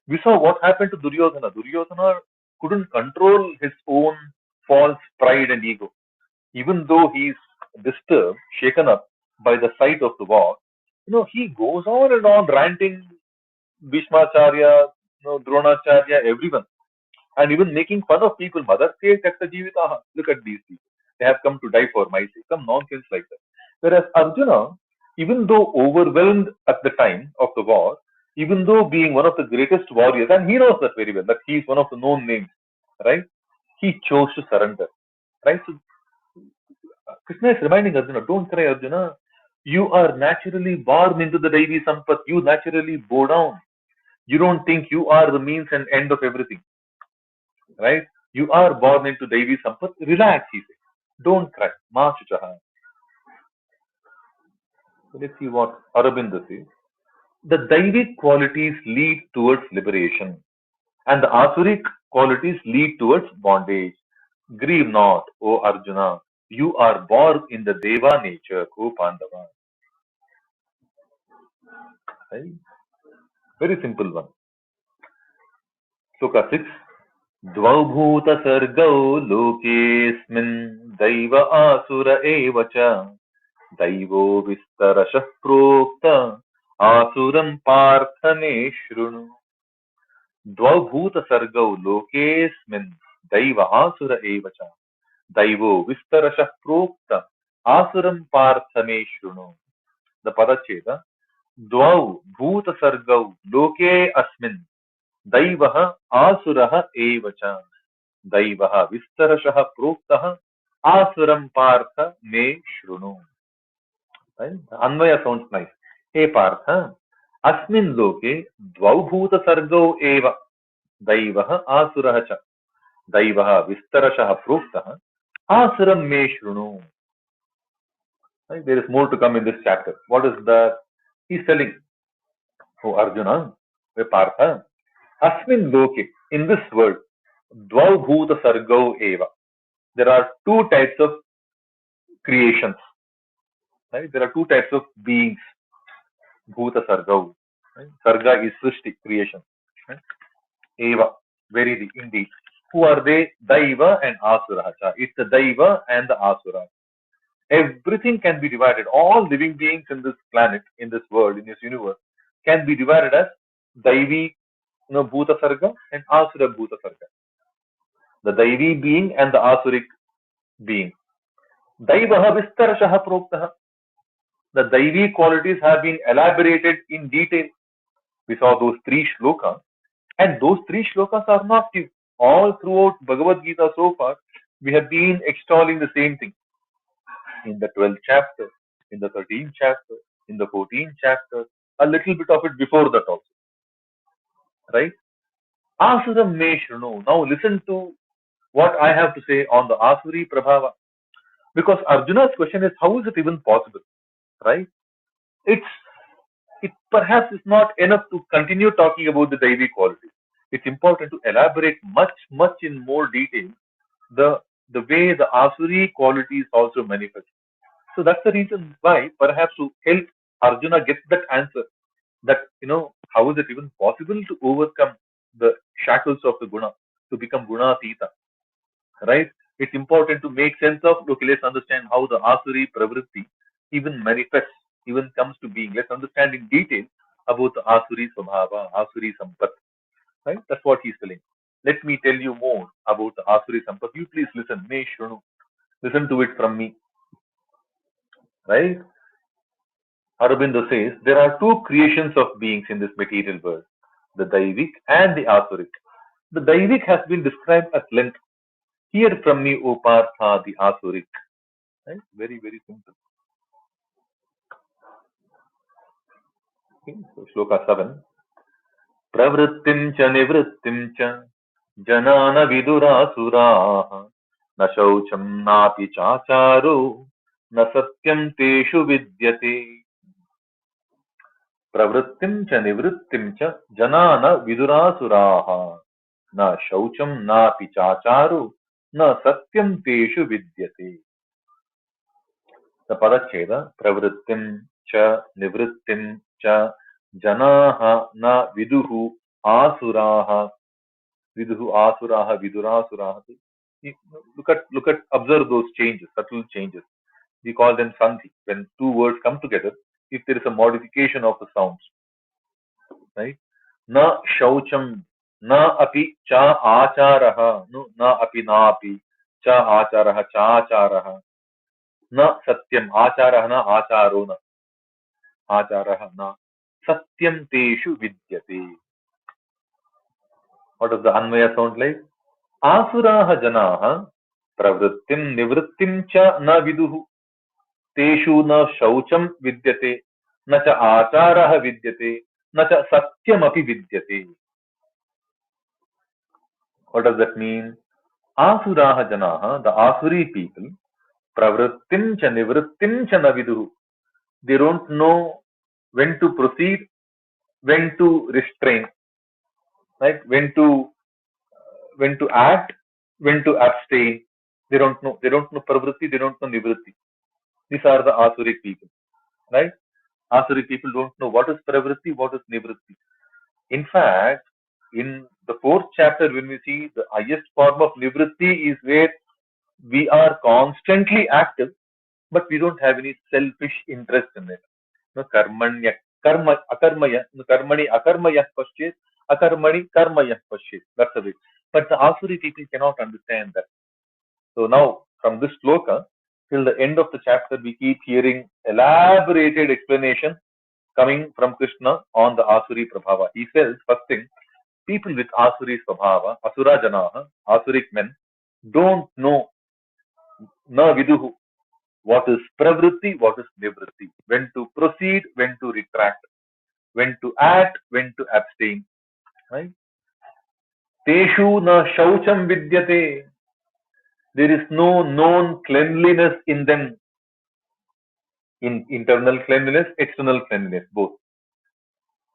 We saw what happened to Duryodhana. Duryodhana couldn't control his own false pride and ego. Even though he is disturbed, shaken up by the sight of the war, he goes on and on ranting Bhishmacharya, Dronacharya, everyone. And even making fun of people. Mother says, Jivitaha. Look at these people. They have come to die for my sake. Some nonsense like that. Whereas Arjuna, even though overwhelmed at the time of the war, even though being one of the greatest warriors, and he knows that very well, that he is one of the known names, right? He chose to surrender, right? So Krishna is reminding Arjuna, don't cry, Arjuna. You are naturally born into the Devi Sampat. You naturally bow down. You don't think you are the means and end of everything, right? You are born into Devi Sampat. Relax, he says. Don't cry. Ma Chuchaha. So let's see what Aurobindo says. The Daivic qualities lead towards liberation, and the Asuric qualities lead towards bondage. Grieve not, O Arjuna. You are born in the Deva nature, O Pandava. Right? Very simple one. Sloka 6. द्वौ भूतसर्गौ लोकेऽस्मिन् दैव आसुर एव च दैवो विस्तरशः प्रोक्त आसुरं पार्थ मे शृणु द्वौ भूतसर्गौ लोकेऽस्मिन् दैव आसुर एव च दैवो विस्तरशः प्रोक्त आसुरं पार्थ मे शृणु द पदच्छेद द्वौ भूतसर्गौ लोके अस्मिन् दैवः आसुरः एव च दैवः विस्तरशः प्रोक्तः आसुरं पार्थ मे शृणु. अन्वय sounds nice. हे पार्थ, अस्मिन् लोके द्वौ भूतसर्गौ एव दैवः आसुरः च दैवः विस्तरशः प्रोक्तः आसुरं मे शृणु. There is more to come in this chapter. What is that? He is telling, oh Arjuna, hey Partha, asmin loke, in this world, dvau bhuta sargau eva. There are two types of creations. Right? There are two types of beings. Bhuta sargau. Right? Sarga is srishti, creation. Right? Eva, very indeed. Who are they? Daiva and Asura. It's the Daiva and the Asura. Everything can be divided. All living beings in this planet, in this world, in this universe, can be divided as Daivi, Bhuta Sarga and Asura Bhuta Sarga. The Daivi being and the Asuric being. Daivaha Vistarashaha Proktaha. The Daivi qualities have been elaborated in detail. We saw those three shlokas, and those three shlokas are not new. All throughout Bhagavad-Gita so far, we have been extolling the same thing. In the 12th chapter, in the 13th chapter, in the 14th chapter, a little bit of it before that also. Right? Asuram me shrunu. Now listen to what I have to say on the Asuri Prabhava. Because Arjuna's question is, how is it even possible? Right? It perhaps is not enough to continue talking about the Daivi qualities. It's important to elaborate much in more detail the way the Asuri qualities also manifest. So that's the reason why, perhaps to help Arjuna get that answer, that, how is it even possible to overcome the shackles of the guna, to become gunatita, right? It's important to make sense of, okay, let's understand how the Asuri pravritti even manifests, even comes to being. Let's understand in detail about the Asuri Svabhava, Asuri Sampat, right? That's what he's telling. Let me tell you more about the Asuri Sampat. You please listen, me shrunu. Listen to it from me, right? Aurobindo says there are two creations of beings in this material world, the Daivik and the Asuric. The Daivik has been described at length. Hear from me, O Partha, the Asuric. Right? Very, very simple. Okay, so Shloka 7. Pravrittim cha nivrittim cha janana vidurasuraha na shaucham napi chacharo na satyam teshu vidyate. Pravrittim cha nivrittim cha janana vidurasuraha na shaucham napi chacharu na satyam teshu vidyate. The padacheda pravrittim cha nivrittim cha janaha na viduhu asuraha vidurasuraha. Observe those changes, subtle changes. We call them sandhi. When two words come together, if there is a modification of the sounds, right? na shaucham, na api cha acharaha, no, na api na api, cha acharaha, cha acharaha, na satyam, acharaha na acharo na, acharaha na, satyam teshu vidyate. What does the Anvaya sound like? Asuraha janaha pravrittim nivrittim cha na viduhu teshu na shaucham vidyate na cha acharah vidyate na cha satyam api vidyate. What does that mean? Asuraha janaha, the Asuri people, pravrittim cha nivrittim cha na viduhu. They don't know when to proceed, when to restrain, right? When to act, when to abstain. They don't know. They don't know pravritti, they don't know nivritti. These are the Asuric people, right? Asuric people don't know what is pravritti, what is nivritti. In fact, in the fourth chapter, when we see the highest form of nivritti is where we are constantly active, but we don't have any selfish interest in it. No karmanya, karma, akarmaya, no karmani, akarmaya paschet, akarmani, karmaya paschet. That's the way. But the Asuri people cannot understand that. So now, from this sloka till the end of the chapter, we keep hearing elaborated explanation coming from Krishna on the Asuri Prabhava. He says, first thing, people with Asuri Prabhava, Asura Janaha, Asuric men, don't know, na viduhu, what is pravritti, what is nivritti, when to proceed, when to retract, when to act, when to abstain. Right? Teshu na shaucham vidyate. There is no known cleanliness in them, in internal cleanliness, external cleanliness, both.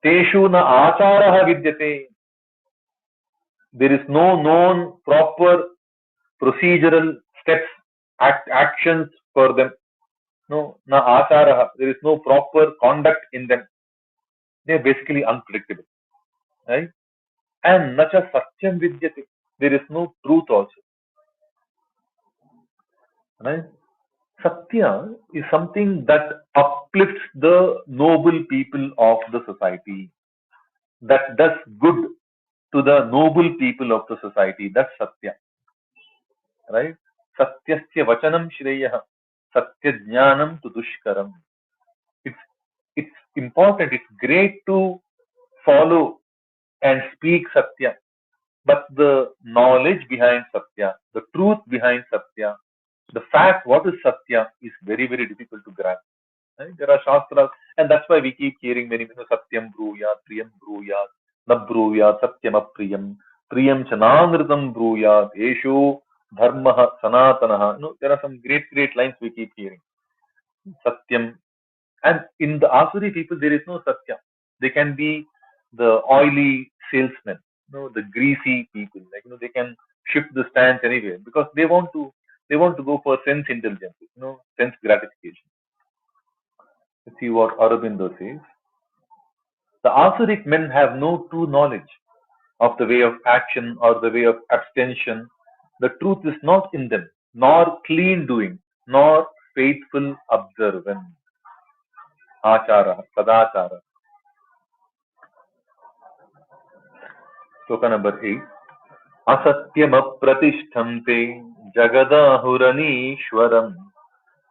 Teshu na acharah vidyate. There is no known proper procedural steps, actions for them. No, na acharah. There is no proper conduct in them. They are basically unpredictable, right? And nacha satyam vidyate. There is no truth also, right? Satya is something that uplifts the noble people of the society, that does good to the noble people of the society. That's Satya, right? Satyasya vachanam shreyah, Satya jnanam tu dushkaram. It's, it's important, it's great to follow and speak Satya, but the knowledge behind Satya, the truth behind Satya, the fact what is Satya is very, very difficult to grasp. Right? There are Shastras, and that's why we keep hearing many, Satyam Bruyat, Priyam Bruyat, Na Bruyat, Satyam Apriyam, Priyam Chanamritam Bruyat, Esho Dharma Sanatanaha. There are some great, great lines we keep hearing. Satyam. And in the Asuri people, there is no Satya. They can be the oily salesmen, the greasy people. Like, they can shift the stance anywhere because they want to go for sense indulgence, sense gratification. Let's see what Aurobindo says. The Asuric men have no true knowledge of the way of action or the way of abstention. The truth is not in them, nor clean doing, nor faithful observance. Achara, Sadachara. Sloka number 8. Asatyamapratishthamte jagadahuranishwaram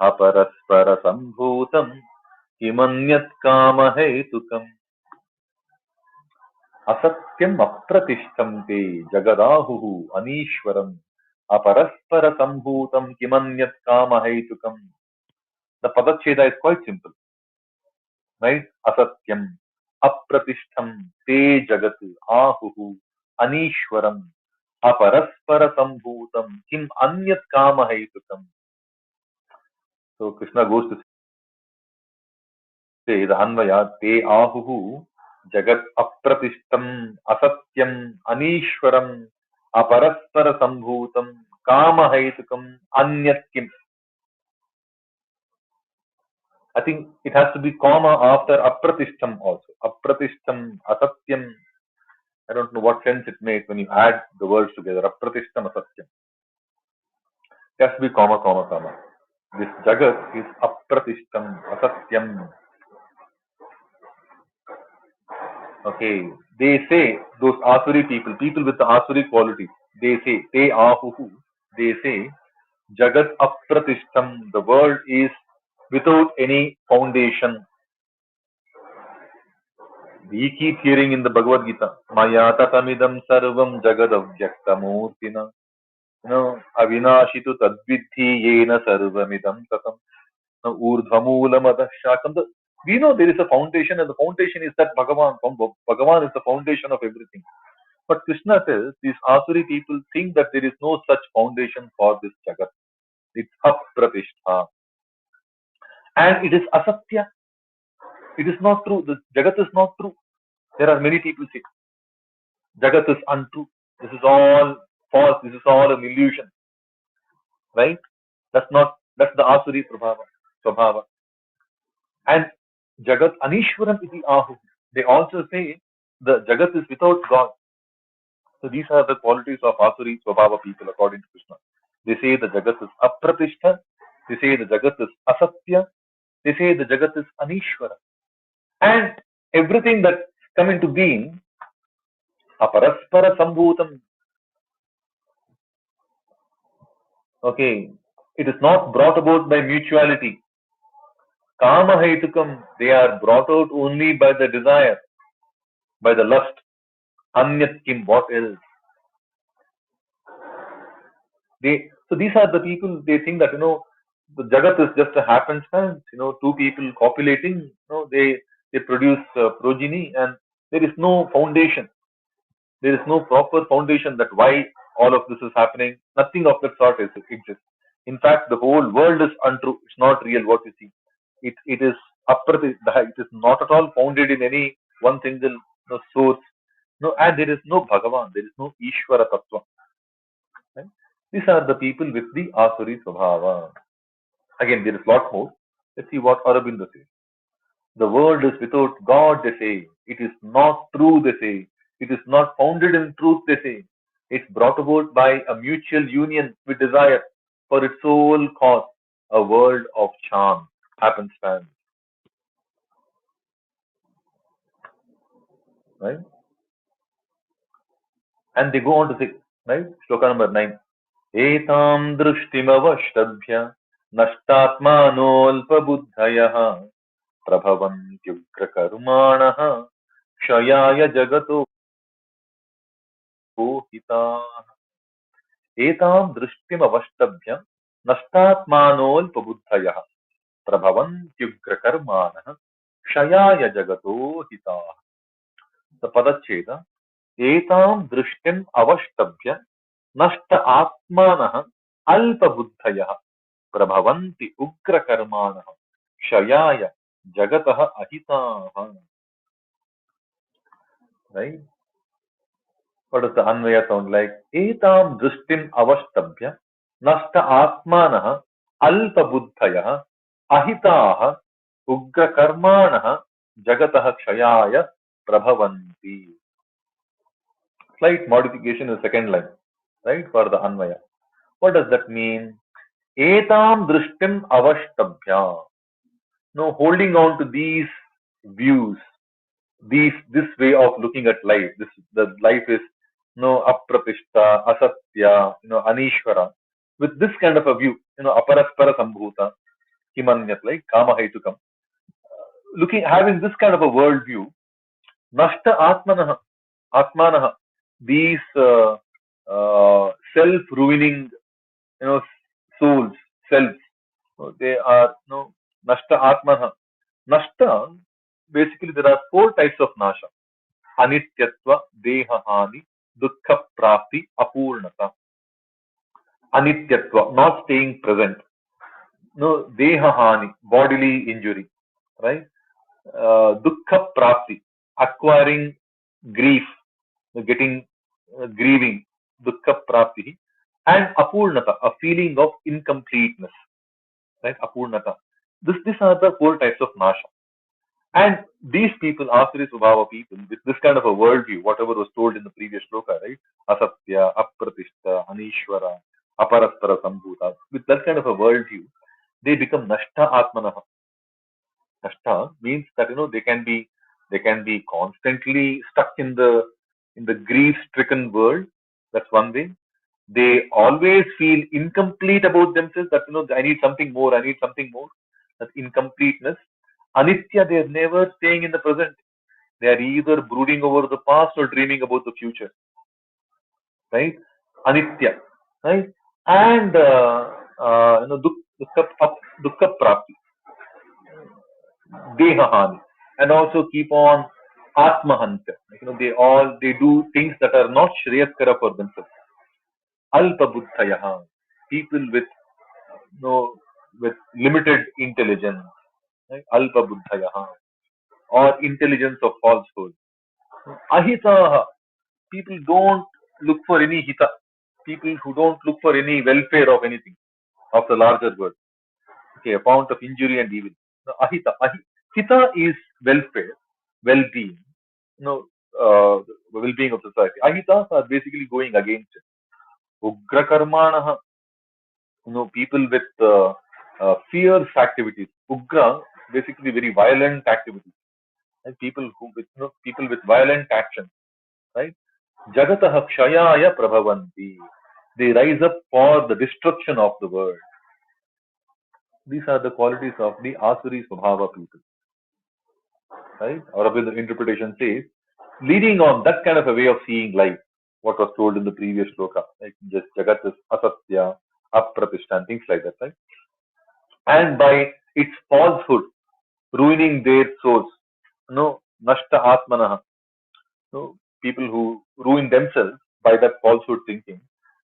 aparaspara sambhutam kimanyat kamahetukam. Asatyam apratishtamte jagadahu anishwaram aparaspara sambhutam kimanyat kamahaitukam. The Padacheda is quite simple, right? Asatyam apratishtam te jagat ahuhu anishwaram aparaspara sambhutam kim anyat kamahaitukam. So Krishna goes to say the Anvaya te ahuhu jagat apratishtam asatyam anishwaram aparaspara sambhutam kamahaitukam anyat kim. I think it has to be comma after apratishtam also. Apratishtam asatyam. I don't know what sense it makes when you add the words together. Apratishtam asatyam. It has to be comma, comma, comma. This jagat is apratishtam asatyam. Okay, they say those Asuri people, people with the Asuri qualities, they say, Te Ahuhu, they say, Jagat Apratishtam, the world is without any foundation. We keep hearing in the Bhagavad-Gita, Maya tatamidam sarvam jagadavyakamurtina. Avinashitu tadvidhi yena sarvamidam tatam. Urdhvamulam adashakam. We know there is a foundation, and the foundation is that Bhagavan. Bhagavan is the foundation of everything. But Krishna says these Asuri people think that there is no such foundation for this Jagat. It's Apratishtha. And it is Asatya. It is not true. This Jagat is not true. There are many people say Jagat is untrue. This is all false. This is all an illusion. Right? That's the Asuri Prabhava. Swabhava. And Jagat Anishwaram iti Ahu. They also say the Jagat is without God. So these are the qualities of Asuri Swabhava people according to Krishna. They say the Jagat is Apratishtha. They say the Jagat is Asatya. They say the Jagat is Anishwara. And everything that come into being, Aparaspara Sambhutam. Okay. It is not brought about by mutuality. Kama Haitukam, they are brought out only by the desire, by the lust. Anyat Kim, what else? So these are the people, they think that, the Jagat is just a happenstance, two people copulating, they produce progeny, and there is no foundation. There is no proper foundation that why all of this is happening. Nothing of that sort exists. In fact, the whole world is untrue. It's not real what you see. It is it is not at all founded in any one single source. No, and there is no Bhagavan. There is no Ishvara Tattva. Right? These are the people with the Asuri Swabhava. Again, there is lot more. Let's see what Aurobindo says. The world is without God, they say. It is not true, they say. It is not founded in truth, they say. It's brought about by a mutual union with desire for its sole cause, a world of charm, happenstance. Right? And they go on to say, right? Shloka number 9. Etam drishtimavashtabhya nashtatmanolpabuddhayah prabhavantyugrakarmanah kshayaya jagato hita. Etam drishtimavashtabhya nashtatmanolpabuddhayah prabhavantyugrakarmanah kshayaya jagato hita. The padacheda एतां दृष्टिम् अवष्टभ्य नष्ट आत्मानः अल्पबुद्धयः प्रभवन्ति उग्रकर्माणः क्षयाय जगतः अहिताः. Right? What does the Anvaya sound like? Etam drishtim avashtabhya nasta atmanah alpabuddhayah ahitaah ugrakarmanah jagatah kshayaya prabhavanti. Slight modification in the second line, right, for the Anvaya. What does that mean? Etam drishtim avashtabhya. No, holding on to these views, this way of looking at life. The life is aprapishta, asatya, anishvara. With this kind of a view, aparaspara sambhuta, kimanyat, like kama haitukam. Having this kind of a world view, nashta atmanaha, these self-ruining, souls, selves. They are nashta atmana. Nashta, basically there are four types of nasha. Anityatva, deha hani, dukkha prapti, apurnata. Anityatva, not staying present. No, deha hani, bodily injury, right? Dukkha prapti, acquiring grief, getting grieving, dukkha prapti, and apurnata, a feeling of incompleteness, right? Apurnata. These are the four types of nasha. And these people, Asuri Subhava people, with this kind of a worldview, whatever was told in the previous shloka, right? Asatya, Apratishta, Anishwara, Aparaspara Sambhuta, with that kind of a worldview, they become Nashta Atmanaha. Nashta means that, they can be They can be constantly stuck in the grief-stricken world. That's one way. They always feel incomplete about themselves. That I need something more. I need something more. That incompleteness. Anitya, they are never staying in the present. They are either brooding over the past or dreaming about the future. Right? Anitya. Right? And dukkha prapti, dehahani, and also keep on atmahantya. They do things that are not shreyaskara for themselves. Alpa buddhayaha, people with limited intelligence, right? Alpa buddhayaha, or intelligence of falsehood. Ahitaha, people don't look for any hita. People who don't look for any welfare of anything, of the larger world. Okay, account of injury and evil. No, hita is welfare, well-being, well-being of society. Ahitas are basically going against it. Ugra karmanaha, people with fierce activities. Ugra, basically very violent activities. And people with violent action, right? Jagataha kshayaya prabhavanti. They rise up for the destruction of the world. These are the qualities of the Asuri Swabhava people. Right? Aurobindo's interpretation says, leading on that kind of a way of seeing life, what was told in the previous shloka, like just Jagat is asatya, apratishta, and things like that, right? And by its falsehood, ruining their souls, nashta atmanaha, people who ruin themselves by that falsehood thinking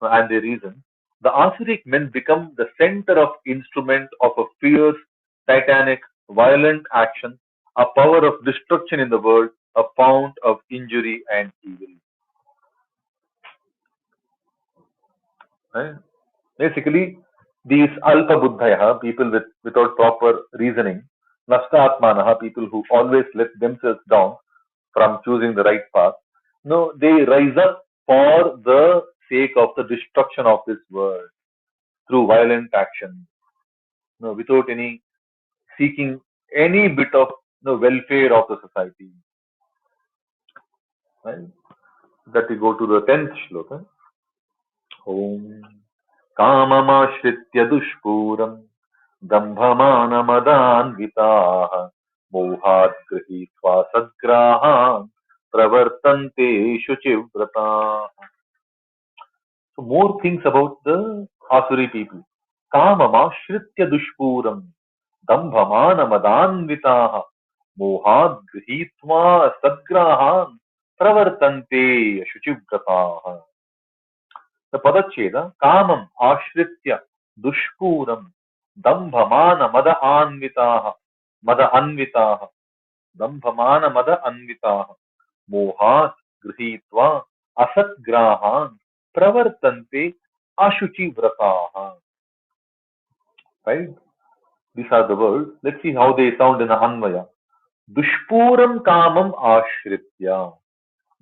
and their reason, the Asuric men become the center of instrument of a fierce, titanic, violent action, a power of destruction in the world, a fount of injury and evil. Right? Basically, these alpa buddhaya, people without proper reasoning, nasta atmanaha, people who always let themselves down from choosing the right path, they rise up for the sake of the destruction of this world through violent action, without any seeking any bit of welfare of the society. Right? That we go to the 10th shloka. Om Kamamashritya dushpuram dambhamanamadanvitaha mohat grihitva sadgrahan pravartante shuchivrata. So more things about the Asuri people. Kamamashritya dushpuram dambhamanamadanvitaha mohat grihitva sadgrahan pravartante shuchivrataha. The Padacheda, Kamam Ashritya Dushpuram Dambhamana Mada Anvitaha Dambhamana Mada Anvitaha Mohat Grihitva Asat Grahan Pravartante Ashuchi Vrataha. Right? These are the words. Let's see how they sound in the Anvaya. Dushpuram Kamam Ashritya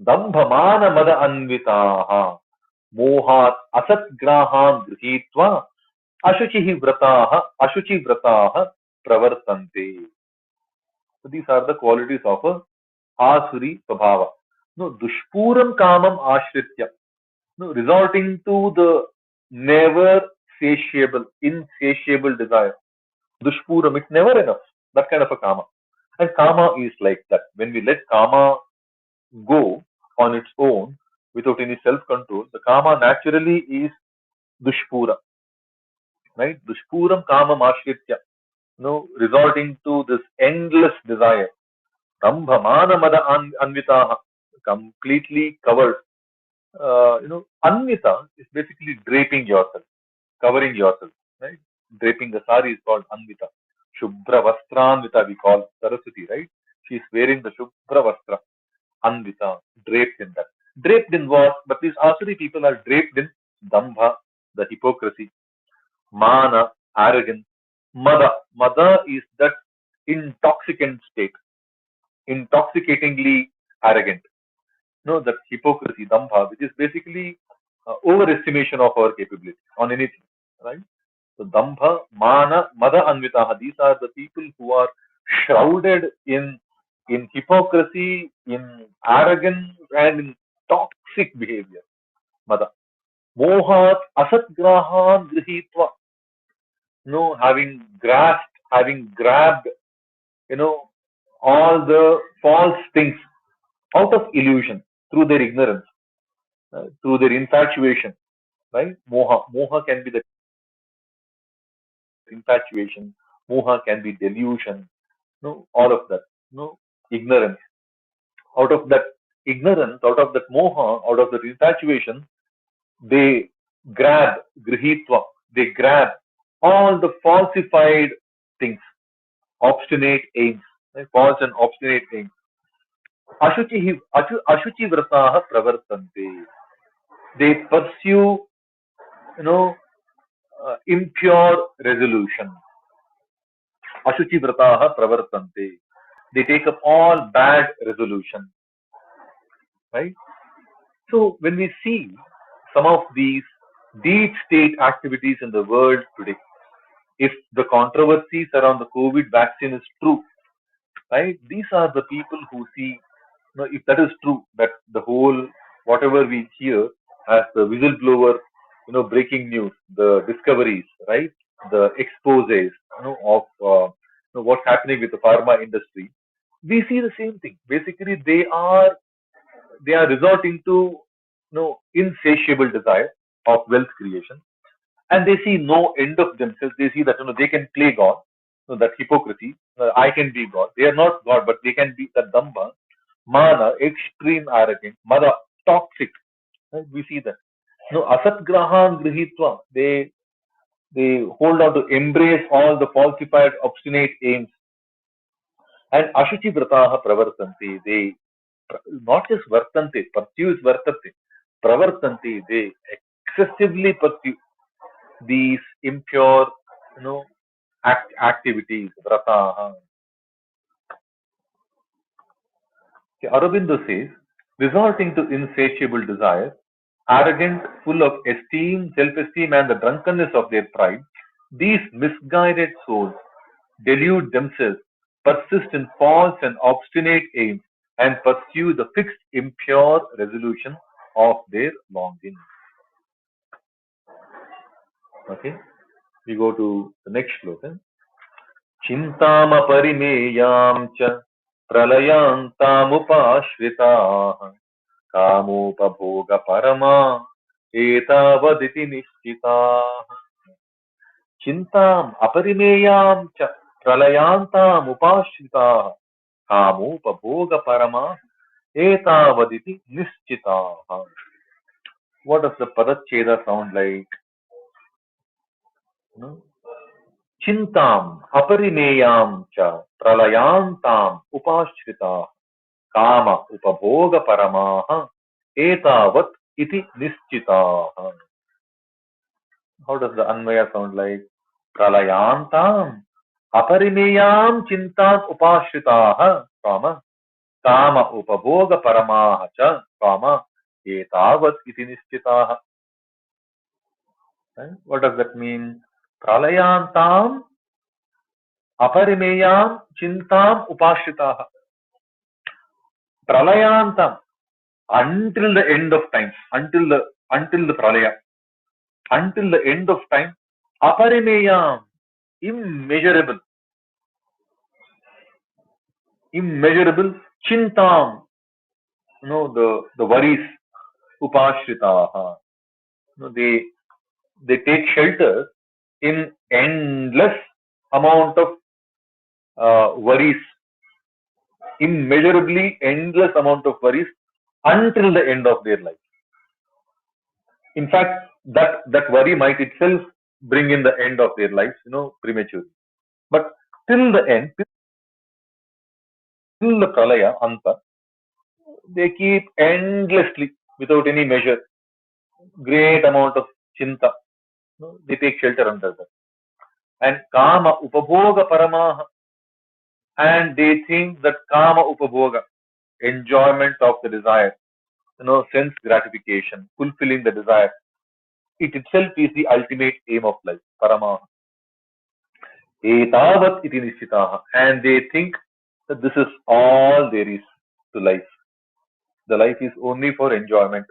Dambhamana Mada Anvitaha Mohat asatgrahan grihitva ashuchi vrataha pravartante. So these are the qualities of a asuri prabhava. Dushpuram kamam ashritya. Resorting to the never satiable, insatiable desire. Dushpuram, it's never enough. That kind of a kama. And kama is like that. When we let kama go on its own, without any self-control, the kama naturally is dushpura, right? Dushpuram kama mashritya, resorting to this endless desire. Dambhamana mada anvitaha, completely covered. Anvita is basically draping yourself, covering yourself, right? Draping the sari is called anvita. Shubhra vastranvita we call Saraswati, right? She is wearing the Shubhra vastra, anvita, draped in that. Draped in what? But these Asuri people are draped in dambha, the hypocrisy, mana, arrogance, mada. Mada is that intoxicant state, intoxicatingly arrogant. That hypocrisy, dambha, which is basically overestimation of our capability on anything, right? So dambha, mana, mada, anvitaha. These are the people who are shrouded in in hypocrisy, in arrogance, and in toxic behavior. Mada. Mohat asatgrahan grihitva. Having grabbed, you know, all the false things out of illusion through their ignorance, through their infatuation, right? Moha can be the infatuation. Moha can be delusion. All of that. Ignorance. Out of that ignorance, out of that moha, out of that infatuation, they grab grihitva. They grab all the falsified things, obstinate aims, right? False and obstinate aims. Ashuchi vrataha pravartante. They pursue, you know, impure resolution. Ashuchi vrataha pravartante. They take up all bad resolution, right? So when we see some of these deep state activities in the world today, if the controversies around the COVID vaccine is true, right? These are the people who see, if that is true, that the whole, whatever we hear as the whistleblower, breaking news, the discoveries, right? The exposes, of what's happening with the pharma industry. We see the same thing. Basically, they are resorting to insatiable desire of wealth creation, and they see no end of themselves. They see that they can play God, that hypocrisy. I can be God. They are not God, but they can be the damba, mana, extreme arrogant, mada, toxic. Right? We see that. Asatgrahan grihitva. They hold on to embrace all the falsified, obstinate aims. And ashuchi vrataha pravartanti. They not just vartante, pursue is vartate. Pravartanti. They excessively pursue these impure, activities, vrataha. Aurobindo says, resorting to insatiable desire, arrogant, full of esteem, self-esteem, and the drunkenness of their pride, these misguided souls delude themselves, persist in false and obstinate aims, and pursue the fixed, impure resolution of their longing. Okay, we go to the next slogan. Chintamaparimeyaam cha pralayantamupashritah kamopabhoga parama etavaditi nishchitah. Chintam aparimeyam cha pralayantamupashritah kamopabhoga parama etavaditi nishchitah. What does the padacheda sound like? Chintam aparimeyam cha pralayantam upashrita kama upabhoga paramaha etavat iti nischita. How does the Anvaya sound like? Pralayantam aparimeyam chintam upashritaha kama upabhoga paramaha cha kama etavat iti nischitaha. What does that mean? Pralayantam aparimeyam chintam upashritaha. Pralayantam, until the end of time, until the pralaya, until the end of time, aparimeyam, immeasurable, chintam, the worries, upashritaha. They take shelter in endless amount of worries, immeasurably endless amount of worries until the end of their life. In fact, that worry might itself bring in the end of their lives, prematurely. But till the end, till the pralaya, anta, they keep endlessly, without any measure, great amount of chinta. They take shelter under that. And kama upabhoga paramaha. And they think that kama upabhoga, enjoyment of the desire, sense gratification, fulfilling the desire, it itself is the ultimate aim of life, paramaha. Etavat iti nishchitaha. And they think that this is all there is to life. The life is only for enjoyment.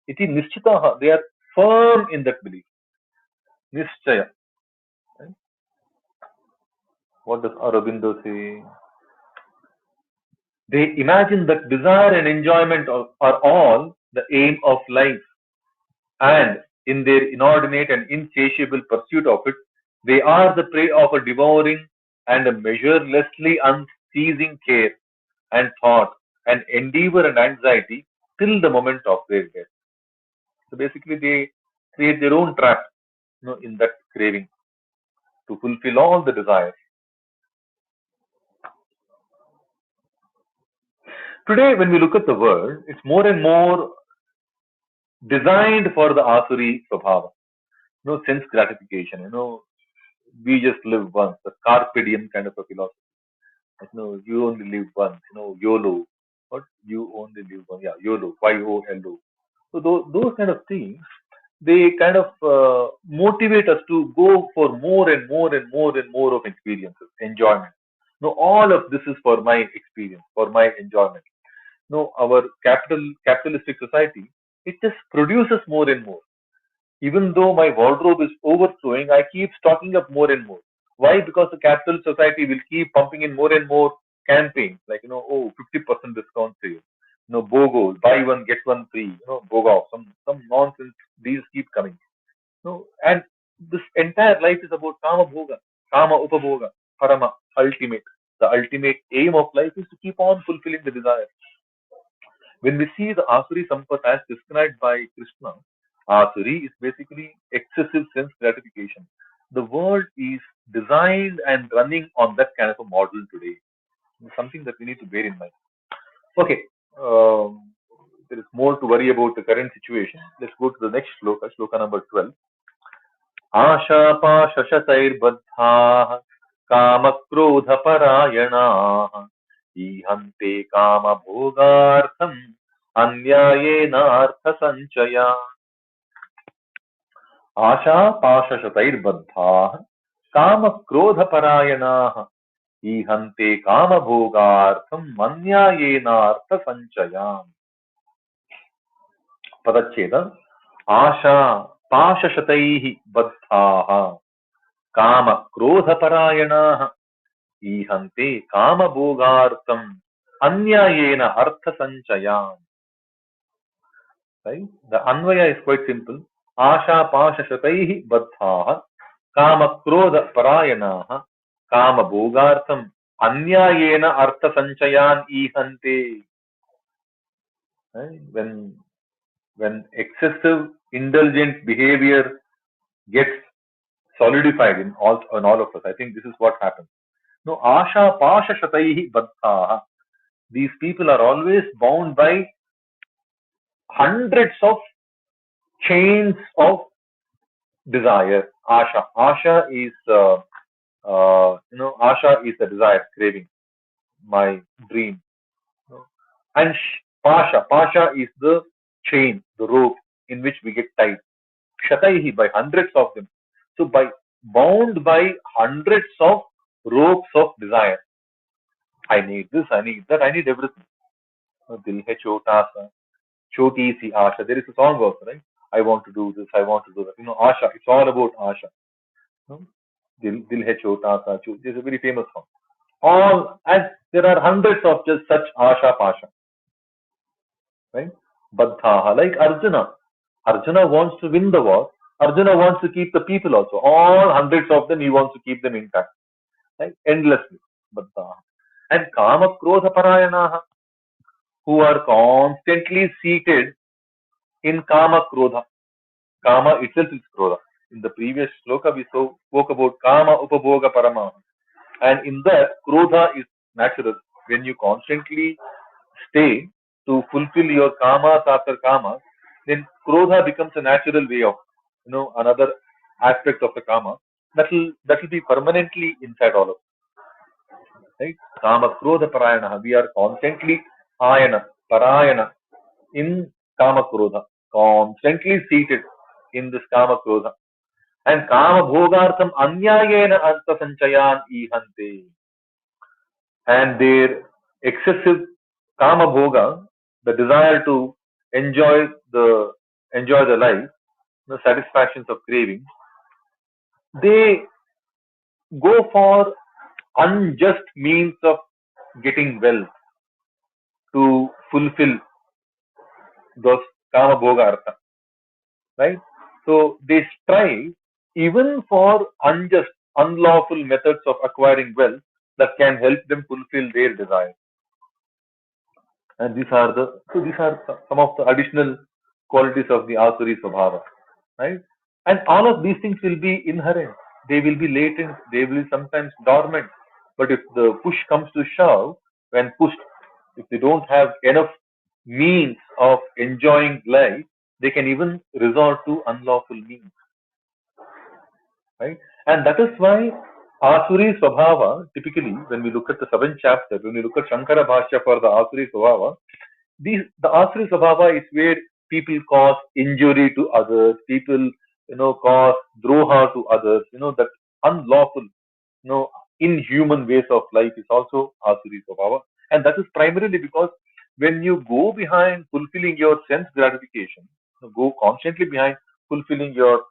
Iti nischitaha. They are firm in that belief. Nischaya. Right? What does Aurobindo say? They imagine that desire and enjoyment are all the aim of life, and in their inordinate and insatiable pursuit of it, they are the prey of a devouring and a measurelessly unceasing care and thought and endeavor and anxiety till the moment of their death. So basically, they create their own trap, in that craving to fulfill all the desires. Today, when we look at the world, it's more and more designed for the asuri swabhava, sense gratification. We just live once, the carpe diem kind of a philosophy. You only live once. YOLO. What? You only live once. Yeah, YOLO. YOLO. So those kind of things, they kind of motivate us to go for more and more and more and more of experiences, enjoyment. No, all of this is for my experience, for my enjoyment. No, our capitalistic society, it just produces more and more. Even though my wardrobe is overflowing, I keep stocking up more and more. Why? Because the capital society will keep pumping in more and more campaigns, like, 50% discount sale, BOGO, buy one, get one free, BOGO, some nonsense deals keep coming. And this entire life is about Kama Bhoga, Kama Upabhoga, Parama, ultimate. The ultimate aim of life is to keep on fulfilling the desire. When we see the Asuri Sampat as described by Krishna, Asuri is basically excessive sense gratification. The world is designed and running on that kind of a model today. It's something that we need to bear in mind. Okay, there is more to worry about the current situation. Let's go to the next shloka, shloka number 12. आशापाशशतैर्बद्धाः कामक्रोधपरायणाः ईहन्ते कामभोगार्थम् अन्यायेनार्थसञ्चया आशापाशशतैर्बद्धाः कामक्रोधपरायणाः ईहन्ते कामभोगार्थम् अन्यायेनार्थसञ्चया पदच्छेदम् आशा पाशशतैः बद्धाः काम क्रोधपरायणाः ईहन्ते कामभोगार्थम् अन्यायेन अर्थसञ्चयाम्. Right? The Anvaya is quite simple. Asha Pashashataihi Baddhaha Kama Krodha Parayanaha Kama Bhogartham Anyayena Artha Sanchayan Ihante. Right? When excessive indulgent behavior gets solidified in all of us, I think this is what happens. No, Asha Pashashataihi Baddhaha. These people are always bound by hundreds of chains of desire. Asha is Asha is the desire, craving, my dream. And Pasha is the chain, the rope in which we get tied. Shataihi, by hundreds of them. So bound by hundreds of ropes of desire. I need this, I need that, I need everything. Dil hai chota sa, choti si asha. There is a song also, right? I want to do this, I want to do that. Asha. It's all about asha. Dil hai chota sa. This is a very famous song. And there are hundreds of just such asha pasha. Right? Baddhaha, like Arjuna. Arjuna wants to win the war. Arjuna wants to keep the people also. All hundreds of them, he wants to keep them intact. Right? Endlessly. Baddhaha. And Kama Krodha Parayanaha, who are constantly seated in Kama Krodha. Kama itself is Krodha. In the previous shloka, we spoke about Kama Upabhoga Parama. And in that, Krodha is natural. When you constantly stay to fulfill your kamas after kamas, then Krodha becomes a natural way of, another aspect of the kama that will be permanently inside all of us. Right? Kama Krodha Parayana. We are constantly Parayana in Kama Krodha, constantly seated in this Kama Krodha. And Kama Bhogartham Anyayena Artha Sanchayan Ihante. and their excessive kama bhoga, the desire to enjoy the enjoy the life, the satisfactions of craving, they go for unjust means of getting wealth to fulfill those kama bhoga artha, right? So they strive even for unjust, unlawful methods of acquiring wealth that can help them fulfill their desires. And these are some of the additional qualities of the Asuri Swabhava, right? And all of these things will be inherent. They will be latent. They will be sometimes dormant. But if the push comes to shove, when pushed, if they don't have enough means of enjoying life, they can even resort to unlawful means, right? And that is why Asuri Swabhava, typically, when we look at the seventh chapter, when we look at Shankara Bhashya for the Asuri Swabhava, the Asuri Swabhava is where people cause injury to others, people, cause droha to others, that unlawful, inhuman ways of life is also Asuri Swabhava. And that is primarily because when you go behind fulfilling your sense gratification, go constantly behind fulfilling your,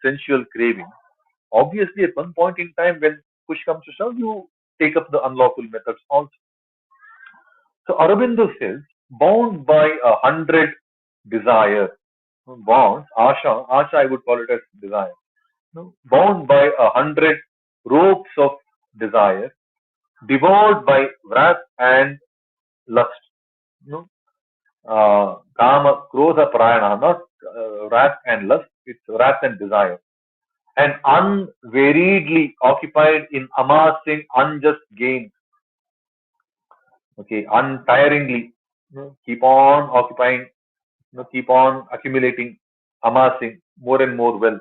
sensual craving, obviously at one point in time when push comes to shove, you take up the unlawful methods also. So Aurobindo says, bound by 100 desires, bonds, asha I would call it as desire, bound by 100 ropes of desire, devoured by wrath and lust, kama, krodha, prayana, not wrath and lust, it's wrath and desire, and unvariedly occupied in amassing unjust gains, okay, untiringly, keep on occupying, keep on accumulating, amassing more and more wealth,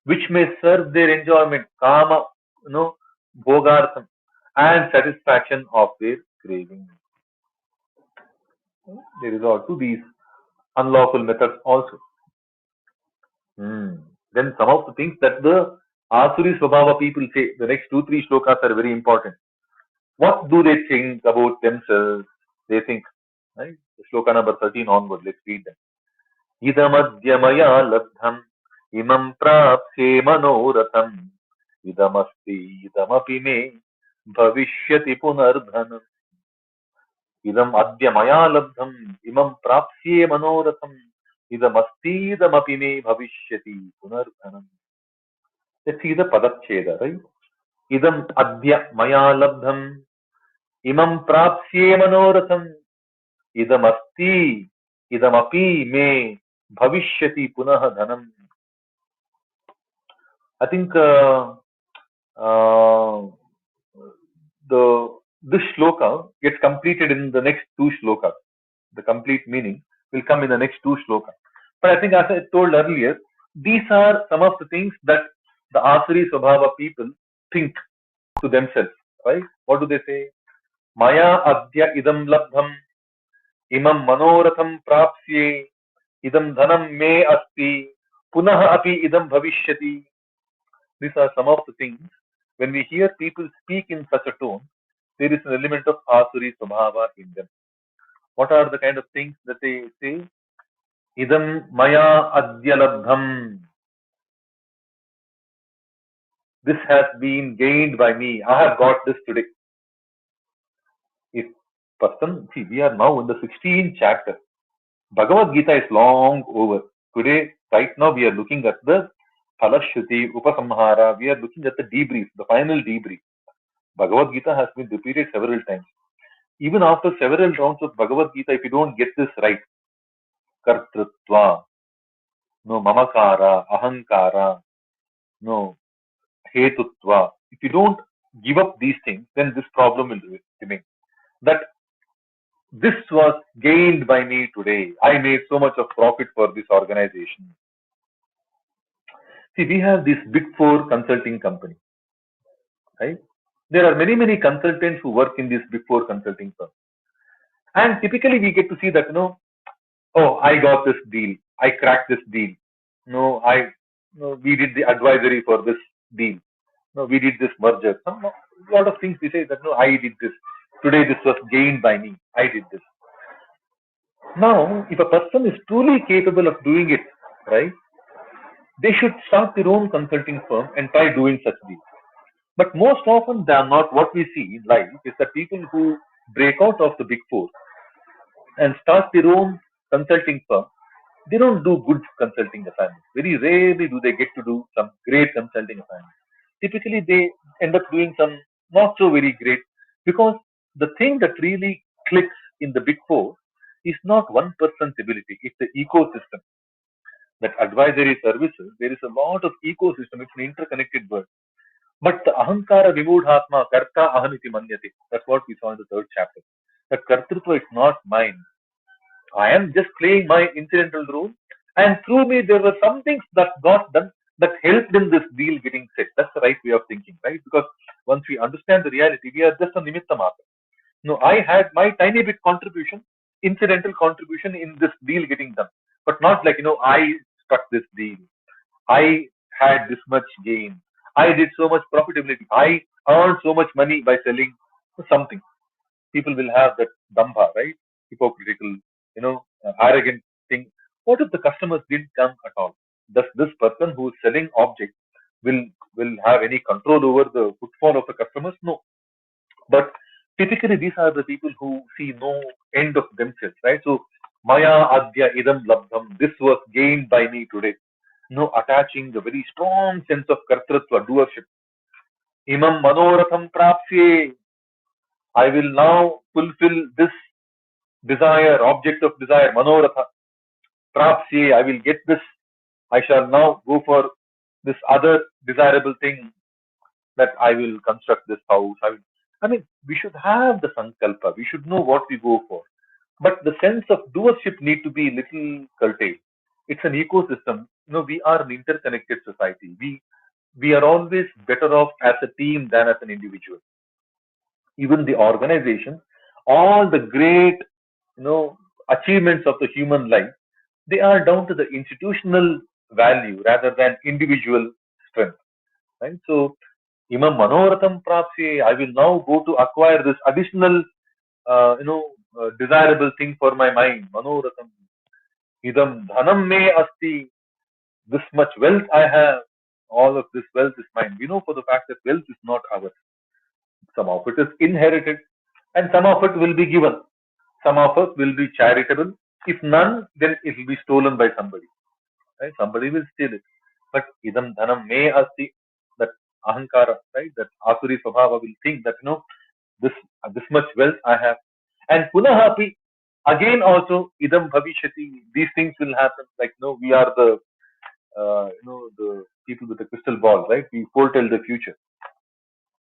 which may serve their enjoyment, kama, bhogartham, and satisfaction of their craving. They resort to these unlawful methods also. Then some of the things that the Asuri Swabhava people say, the next two, three shlokas are very important. What do they think about themselves? They think, right? Shloka number 13 onward, let's read them. Idamadya maya labdham imam prapse manoratham idamasti idamapi me bhavishyati punardhanam. Idam adya maya labdham imam prapsye manoratham idamasti idamapi me bhavishyati punardhanam. Let's see the padacheda, right? Idam adya maya labdham imam prapsye manoratham idamasti idamapi me bhavishyati punah dhanam. I think uh, the this shloka gets completed in the next two shlokas. The complete meaning will come in the next two shlokas. But I think, as I told earlier, these are some of the things that the Asuri Swabhava people think to themselves, right? What do they say? Maya adya idam labdham imam manoratham prapsye idam dhanam me asti punah api idam bhavishyati. These are some of the things. When we hear people speak in such a tone, there is an element of Asuri Swabhava in them. What are the kind of things that they say? Idam maya adya labdham. This has been gained by me. I have got this today. If person, see, we are now in the 16th chapter. Bhagavad-Gita is long over. Today, right now, we are looking at the Phalashruti, Upasamhara. We are looking at the debrief, the final debrief. Bhagavad-Gita has been repeated several times. Even after several rounds of Bhagavad-Gita, if you don't get this right, kartrutva, no mamakara, ahankara, no hetutva, if you don't give up these things, then this problem will remain. That this was gained by me today. I made so much of profit for this organization. See, we have this big four consulting company, right? There are many, many consultants who work in these big four consulting firms. And typically we get to see that, oh, I got this deal. I cracked this deal. No, we did the advisory for this deal. No, we did this merger. A lot of things we say that no, I did this. Today this was gained by me. I did this. Now, if a person is truly capable of doing it, right, they should start their own consulting firm and try doing such deals. But most often they are not. What we see in life is that people who break out of the big four and start their own consulting firm, they don't do good consulting assignments. Very rarely do they get to do some great consulting assignments. Typically, they end up doing some not so very great, because the thing that really clicks in the big four is not one person's ability, it's the ecosystem. That advisory services, there is a lot of ecosystem, it's an interconnected world. But the ahankara vimudhatma karta ahamiti manyate. That's what we saw in the third chapter. The kartrutva is not mine. I am just playing my incidental role, and through me there were some things that got done that helped in this deal getting set. That's the right way of thinking, right? Because once we understand the reality, we are just a nimitta matra. No, I had my tiny bit contribution, incidental contribution in this deal getting done, but not like I struck this deal. I had this much gain. I did so much profitability. I earned so much money by selling something. People will have that dambha, right? Hypocritical, arrogant thing. What if the customers didn't come at all? Does this person who is selling objects will have any control over the footfall of the customers? No. But typically these are the people who see no end of themselves, right? So Maya Adya Idam Labdham, this was gained by me today. Attaching a very strong sense of kartrutva, doership. Imam Manoratham Prapsye, I will now fulfill this desire, object of desire, Manoratha. Prapsye, I will get this. I shall now go for this other desirable thing, that I will construct this house. We should have the sankalpa. We should know what we go for. But the sense of doership need to be little curtailed. It's an ecosystem. We are an interconnected society. We are always better off as a team than as an individual. Even the organization, all the great, achievements of the human life, they are down to the institutional value rather than individual strength. Right? So, Imam Manoratham Prapsye, I will now go to acquire this additional, desirable thing for my mind. Manoratham. Idam dhanam me asti. This much wealth I have. All of this wealth is mine. We know for the fact that wealth is not ours. Some of it is inherited, and some of it will be given. Some of it will be charitable. If none, then it will be stolen by somebody. Right? Somebody will steal it. But idam dhanam me asti, that ahankara, right? That asuri svabhava will think that this this much wealth I have. And punahapi, again also idam bhavishyati, these things will happen. Like we are the people with the crystal ball, right? We foretell the future.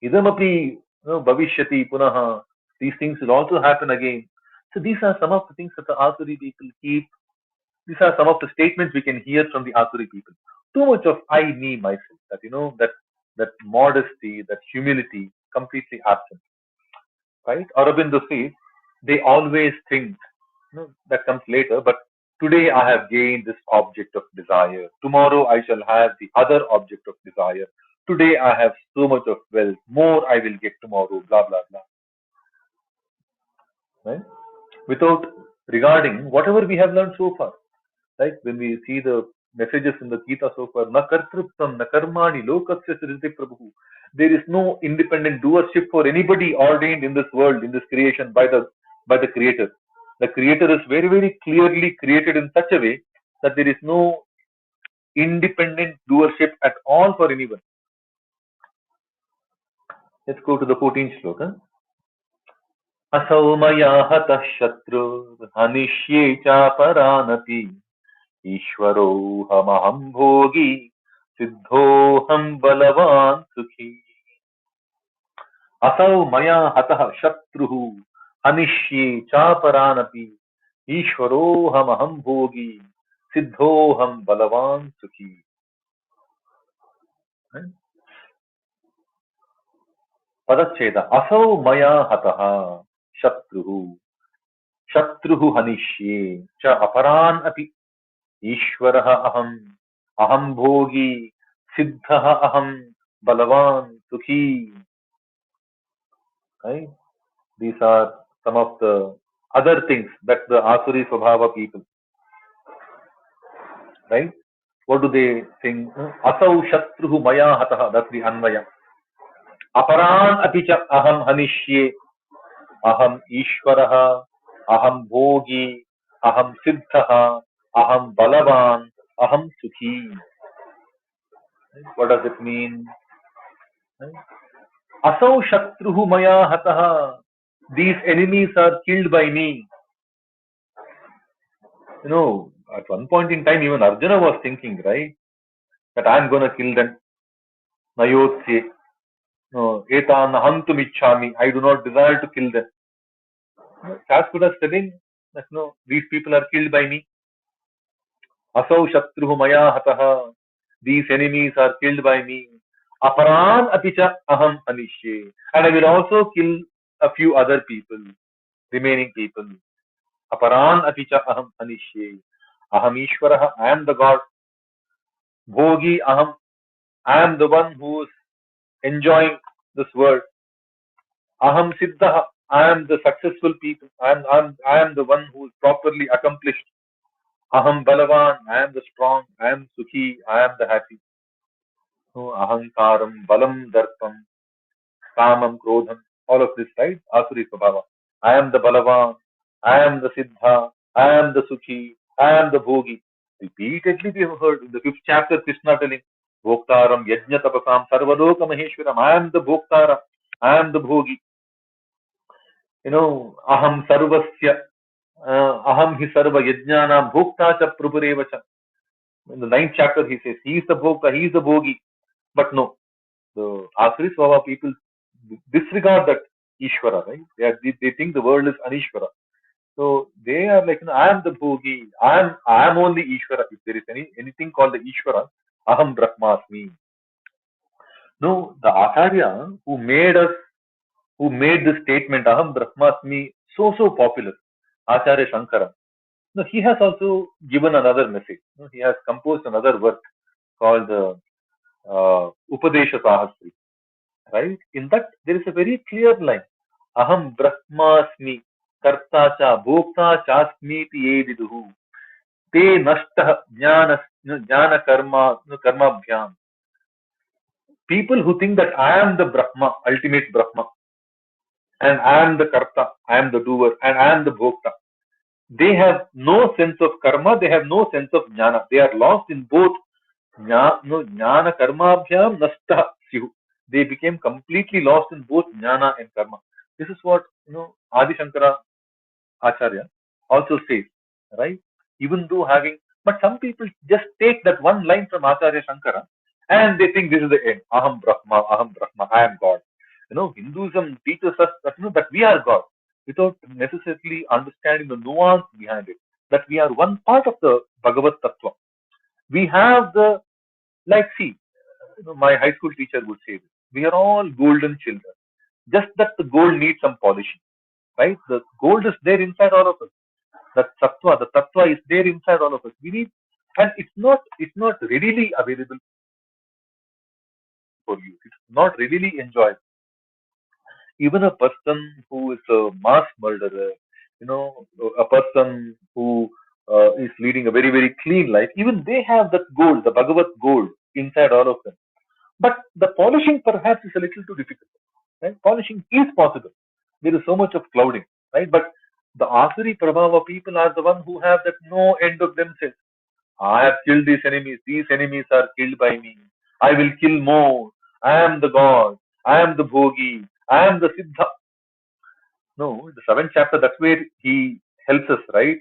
Idamapi bhavishyati punaha, these things will also happen again. So these are some of the things that the asuri people keep. These are some of the statements we can hear from the Asuri people. Too much of I, me, myself. That modesty, that humility, completely absent. Right? Aurobindo says they always think. That comes later. But today I have gained this object of desire. Tomorrow I shall have the other object of desire. Today I have so much of wealth. More I will get tomorrow. Blah blah blah. Right? Without regarding whatever we have learned so far. Right? When we see the messages in the Gita so far, na kartrutvam, na karmani, lokasya sriti prabhu. There is no independent doership for anybody ordained in this world, in this creation by the Creator. The Creator is very, very clearly created in such a way that there is no independent doership at all for anyone. Let's go to the 14th sloka. Asau maya hatah shatru hanishye cha paranapi. ईश्वरो हमहं भोगी सिद्धोहम बलवान सुखी असौ मया हतः शत्रुः हनिष्ये चापरानपि ईश्वरो हमहं भोगी सिद्धोहम बलवान सुखी. पदच्छेद असौ मया हतः शत्रुः हनिष्ये च अपरान् अपि ईश्वरः अहम् अहं भोगी सिद्धः अहं बलवान सुखी. right? These are some of the other things that the Asuri Swabhava people, right? What do they think? Asau Shatruhu Maya Hataha, that's the Anvaya. Aparan Apicha Aham Hanishye, Aham Ishvaraha, Aham Bhogi, Aham Siddhaha, Aham Balavan, Aham Sukhi. What does it mean? Asau Shatruhu Maya Hataha. These enemies are killed by me. At one point in time, even Arjuna was thinking, right, that I'm going to kill them. Nayotse, no, etan hantum ichhami. I do not desire to kill them. As good as telling that no, these people are killed by me. Asau shatruhu maya hataha. These enemies are killed by me. Aparan apicha aham anishye. And I will also kill a few other people, remaining people. Aparan apicha aham anishye. Aham Ishwaraha. I am the God. Bhogi aham. I am the one who is enjoying this world. Aham Siddha, I am the successful people. I am the one who is properly accomplished. Aham Balavan, I am the strong. I am Sukhi, I am the happy. So, Ahankaram, Balam Darpam, Kamam, Krodham, all of this, right? Asuri Prabhava. I am the Balavan, I am the Siddha, I am the Sukhi, I am the Bhogi. Repeatedly we have heard in the fifth chapter, Krishna telling, Bhoktaram, Yajna Tapasam, Sarvaloka Maheshwaram, I am the Bhoktara, I am the Bhogi. Aham Sarvasya, Aham hi Sarva Yajnanam Bhokta cha Prabhurevacha. In the ninth chapter, he says, he is the Bhokta, he is the Bhogi. But no, the Asuri Swava people disregard that Ishvara, right? They think the world is Anishvara. So they are like, I am the Bhogi, I am only Ishvara. If there is anything called the Ishvara, Aham Brahmasmi. No, the Acharya who made this statement, Aham Brahmasmi, so popular, Acharya Shankara. No, he has also given another message. No, he has composed another work called Upadesha Sahasri. Right? In that, there is a very clear line. Aham Brahmasmi Karta cha Bhokta chasmiti ye viduhu. Te nashta jnana karma bhyam. People who think that I am the Brahma, ultimate Brahma, and I am the Karta, I am the doer, and I am the Bhokta. They have no sense of karma, they have no sense of jnana. They are lost in both jnana karmabhyam nastha syuh. They became completely lost in both jnana and karma. This is what Adi Shankara Acharya also says, right? Even though but some people just take that one line from Acharya Shankara and they think this is the end. Aham Brahma, I am God. Hinduism teaches us that that we are God without necessarily understanding the nuance behind it. That we are one part of the Bhagavad Tattva. We have see, my high school teacher would say this. We are all golden children. Just that the gold needs some polishing, right? The gold is there inside all of us. The tattva is there inside all of us. We need, and it's not readily available for you. It's not readily enjoyed. Even a person who is a mass murderer, a person who is leading a very clean life, even they have that gold, the Bhagavad gold inside all of them. But the polishing perhaps is a little too difficult. Right? Polishing is possible. There is so much of clouding, right? But the Asuri Prabhava people are the one who have that no end of themselves. I have killed these enemies. These enemies are killed by me. I will kill more. I am the God. I am the Bhogi. I am the Siddha. No, the seventh chapter, that's where he helps us, right?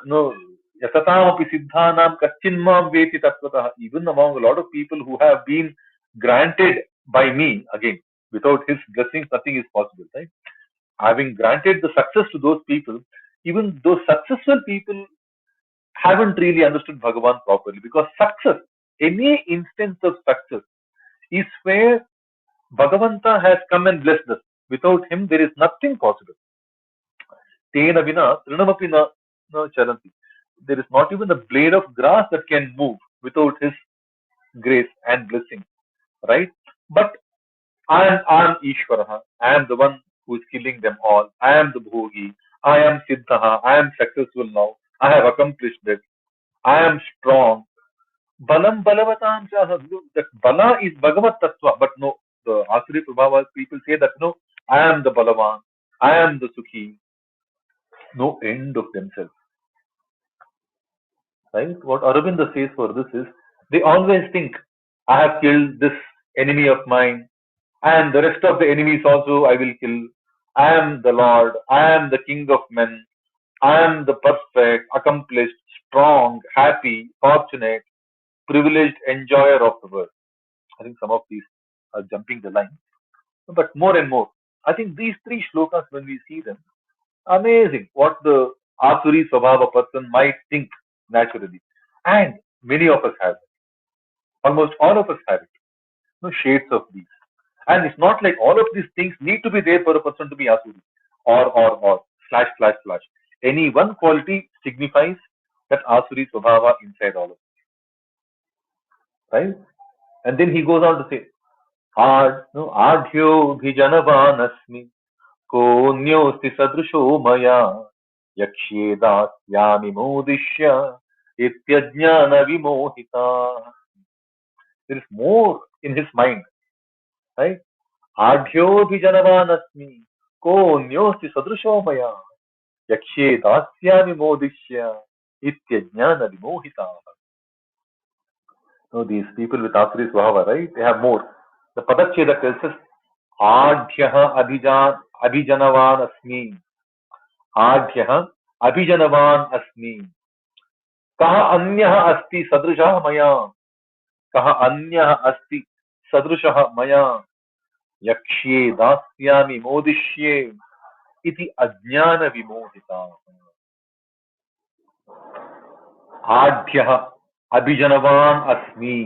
No, Yasatamapi Siddhanam Kaschinmam Veti Tatvatah. Even among a lot of people who have been granted by me, again, without his blessings, nothing is possible, right? Having granted the success to those people, even those successful people haven't really understood Bhagavan properly, because success, any instance of success, is where Bhagavanta has come and blessed us. Without him, there is nothing possible. Tena vina trinamapi na charanti. There is not even a blade of grass that can move without his grace and blessing, right? But I am Ishvaraha. I am the one who is killing them all. I am the Bhogi. I am Siddhaha. I am successful now. I have accomplished it. I am strong. Balam balavatam chaha. That bala is Bhagavat Tattva, but no, the Asuri Prabhava people say that no, I am the Balavan. I am the Sukhi. No end of themselves. Right? What Aurobindo says for this is they always think, I have killed this enemy of mine, and the rest of the enemies also I will kill. I am the Lord, I am the King of men, I am the perfect, accomplished, strong, happy, fortunate, privileged enjoyer of the world. I think some of these are jumping the line, but more and more. I think these three shlokas, when we see them, amazing what the Asuri Swabhava person might think naturally. And many of us have it. Almost all of us have it. No shades of these. And it's not like all of these things need to be there for a person to be Asuri. Or, slash, slash, slash. Any one quality signifies that Asuri Swabhava inside all of us. Right? And then he goes on to say, Adhyo bhijanavanasmi कोऽन्योऽस्ति सदृशो मया यक्ष्ये दास्यामि मोदिष्य इत्यज्ञानविमोहिता. There is more in his mind, right? आढ्योऽभिजनवानस्मि कोऽन्योऽस्ति सदृशो मया यक्ष्ये दास्यामि मोदिष्य इत्यज्ञानविमोहिता. So these people with Asuri Swabhava, right? They have more. The Padacheda tells us, Adhyah Abhijanavan Asmi. आढ्यः अभिजनवान् अस्मि कः अन्यः अस्ति सदृशः मया कः अन्यः अस्ति सदृशः मया यक्ष्ये दास्यामि मोदिष्ये इति अज्ञान विमोहिता. आढ्यः अभिजनवान् अस्मि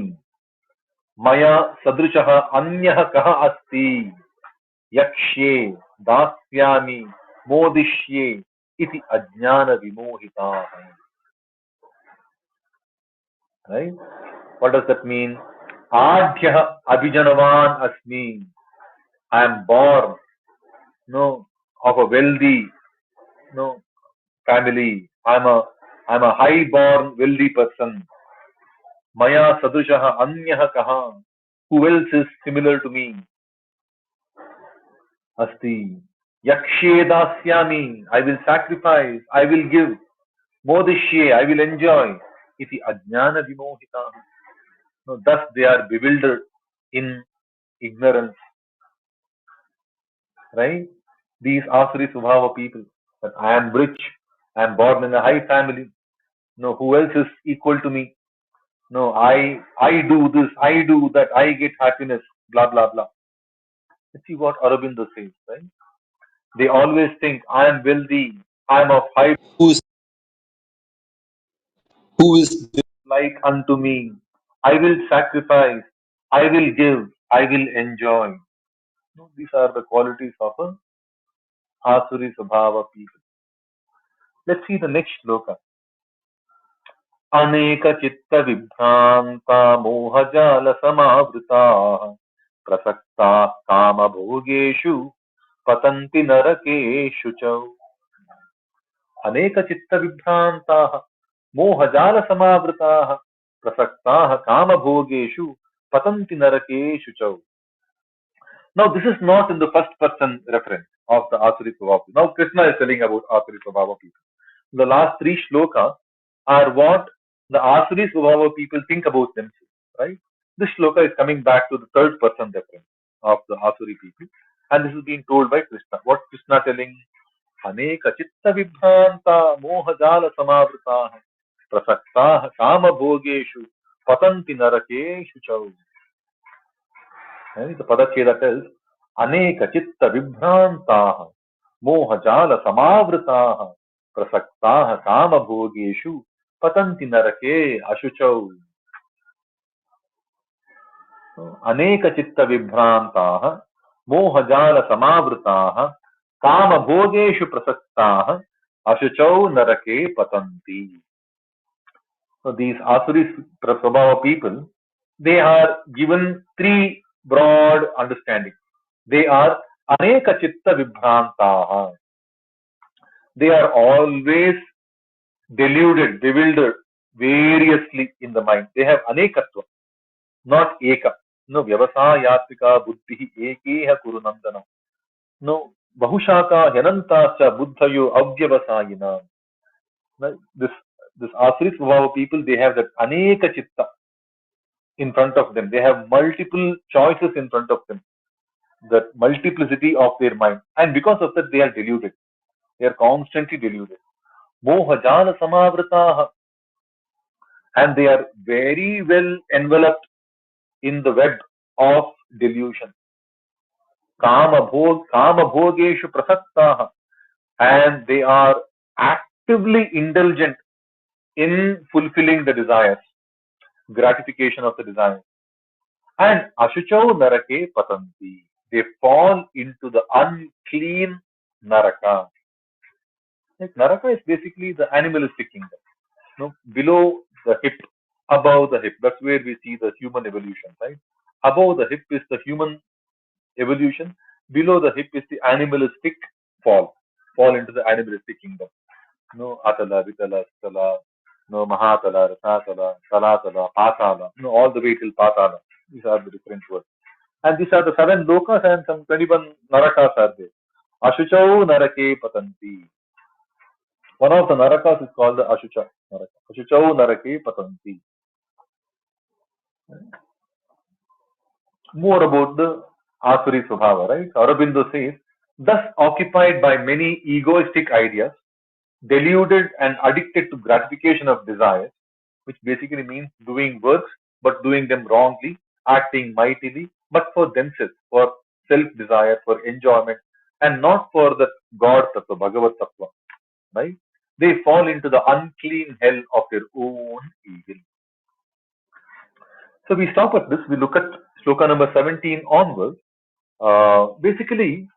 मया सदृशः अन्यः कः अस्ति यक्ष्ये दास्यामि मोदिष्ये इति अज्ञान विमोहिता. Right? What does that mean? Adhyah abhijanavan asmi. I am born, no, of a wealthy, no, family. I'm a high-born, wealthy person. Maya sadrishaha anyah kaha. Who else is similar to me? Asti. Yakshe dasyami. I will sacrifice. I will give. Modishye. I will enjoy. Iti ajnana vimohita. No, thus they are bewildered in ignorance, right? These Asuri Subhava people, that I am rich, I am born in a high family. No, who else is equal to me? No, I do this, I do that, I get happiness, blah blah blah. Let's see what Aurobindo says, right? They always think I am wealthy, I am of high who is like unto me. I will sacrifice, I will give, I will enjoy. No, these are the qualities of a Asuri Subhava people. Let's see the next shloka. अनेकचित्तविभ्रान्ता मोहजालसमावृताः प्रसक्ताः कामभोगेषु पतन्ति नरकेषु च. अनेकचित्तविभ्रान्ताः मोहजालसमावृताः प्रसक्ताः कामभोगेषु पतन्ति नरकेषु च. Now this is not in the first person reference of the Asuri Swabhava. Now Krishna is telling about Asuri Swabhava people. The last three shlokas are what the Asuri Swabhava people think about themselves, right? This shloka is coming back to the third person reference of the Asuri people, and this is being told by Krishna. What Krishna telling? Aneka chitta vibhranta mohajala samavritaah prasaktaah kama bhogeshu patanti narakeshu chau. The Padacheda tells, Aneka chitta vibhrantaah mohajala samavritāh prasaktaah kama bhogeshu patanti narake ashuchau. Aneka chitta vibhrantaah mohajala samavritāh kama bhogeshu prasaktaah ashuchau narake patanti. So these Asuri Prabhava people, they are given three broad understandings. They are aneka chitta vibhrantaha. They are always deluded, bewildered variously in the mind. They have anekatva, not eka. No, vyavasayatrika buddhi ekeha kurunandana. No, bahushaka hyanantasya buddhayo avyavasayina. Right? This Asuri Svabhava people, they have that aneka chitta in front of them. They have multiple choices in front of them. That multiplicity of their mind. And because of that, they are deluded. They are constantly deluded. Mohajala samavrataha. And they are very well enveloped in the web of delusion. Kama bhogeshu prasaktaha. And they are actively indulgent in fulfilling the desires, gratification of the desires. And ashuchau narake patanti. They fall into the unclean naraka. Like naraka is basically the animalistic kingdom. Below the hip, above the hip. That's where we see the human evolution, right? Above the hip is the human evolution. Below the hip is the animalistic fall into the animalistic kingdom. No atala, vitala, stala, no mahatala, rasatala, salatala, patala, no all the way till patala. These are the different words. And these are the 7 lokas and some 21 narakas are there. Ashuchau narake patanti. One of the narakas is called the Ashucha Naraka. Ashuchau narake patanti. More about the Asuri Svabhava, right? Aurobindo says, thus occupied by many egoistic ideas, deluded and addicted to gratification of desires, which basically means doing works but doing them wrongly, acting mightily, but for themselves, for self-desire, for enjoyment, and not for the God Tattva, Bhagavad Tattva, right? They fall into the unclean hell of their own evil. So we stop at this, we look at sloka number 17 onwards. Basically,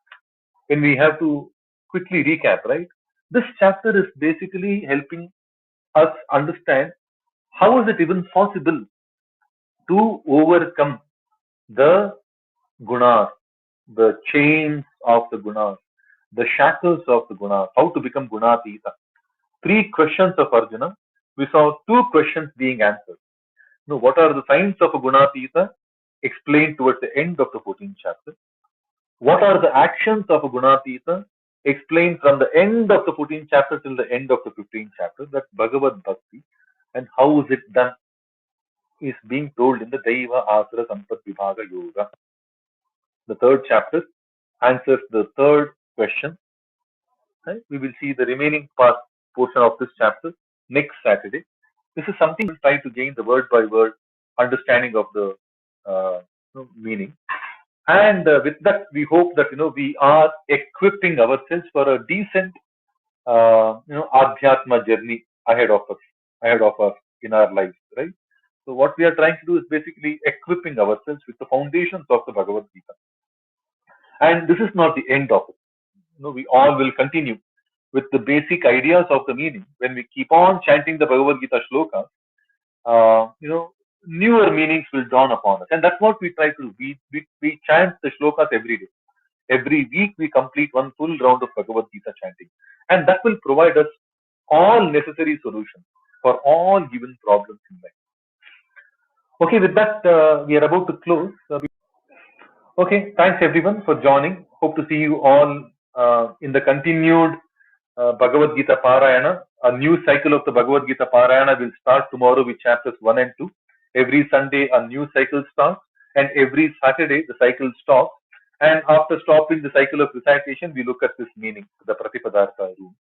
when we have to quickly recap, right? This chapter is basically helping us understand how is it even possible to overcome the gunas, the chains of the gunas, the shackles of the gunas, how to become gunatita. 3 questions of Arjuna. We saw 2 questions being answered. Now, what are the signs of a gunatita? Explained towards the end of the 14th chapter. What are the actions of a gunatita? Explained from the end of the 14th chapter till the end of the 15th chapter. That's Bhagavad Bhakti. And how is it done? Is being told in the Daiva Asura Sampat Vibhaga Yoga. The 3rd chapter answers the 3rd question. Right? We will see the remaining portion of this chapter next Saturday. This is something we'll try to gain the word by word understanding of the meaning. And with that, we hope that we are equipping ourselves for a decent adhyatma journey ahead of us in our lives, right? So what we are trying to do is basically equipping ourselves with the foundations of the Bhagavad-Gita. And this is not the end of it. We all will continue with the basic ideas of the meaning. When we keep on chanting the Bhagavad-Gita shlokas, newer meanings will dawn upon us. And that's what we try to do. We chant the shlokas every day. Every week we complete one full round of Bhagavad-Gita chanting. And that will provide us all necessary solutions for all given problems in life. Okay, with that, we are about to close. Okay, thanks everyone for joining. Hope to see you all in the continued Bhagavad-Gita Parayana. A new cycle of the Bhagavad-Gita Parayana will start tomorrow with chapters 1 and 2. Every Sunday, a new cycle starts, and every Saturday, the cycle stops. And after stopping the cycle of recitation, we look at this meaning, the Pratipadartha room.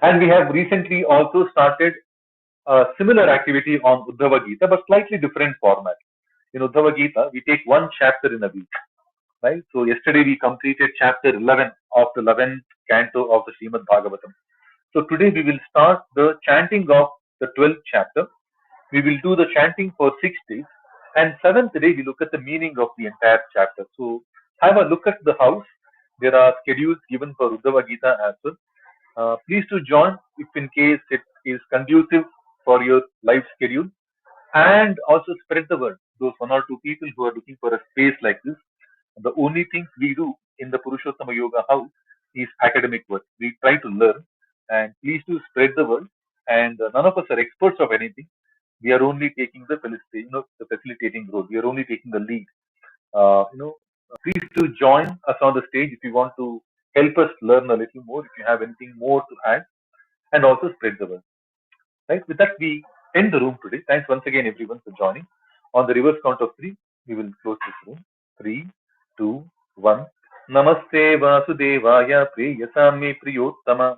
And we have recently also started a similar activity on Bhagavad-Gita, but slightly different format. In Bhagavad-Gita, we take one chapter in a week, right? So yesterday we completed chapter 11 of the 11th canto of the Srimad Bhagavatam. So today we will start the chanting of the 12th chapter. We will do the chanting for 6 days. And 7th day we look at the meaning of the entire chapter. So have a look at the house. There are schedules given for Bhagavad-Gita as well. Please to join if in case it is conducive for your life schedule. And also spread the word. Those 1 or 2 people who are looking for a space like this, The only things we do in the Purushottama Yoga house is academic work. We try to learn, and please do spread the word. And none of us are experts of anything. We are only taking the the facilitating role. We are only taking the lead. Please do join us on the stage if you want to help us learn a little more. If you have anything more to add, and also spread the word. Right? With that, we end the room today. Thanks once again, everyone, for joining. On the reverse count of three, we will close this room. Three, two, one. Namaste Vasudevaya Preyasame Priyottama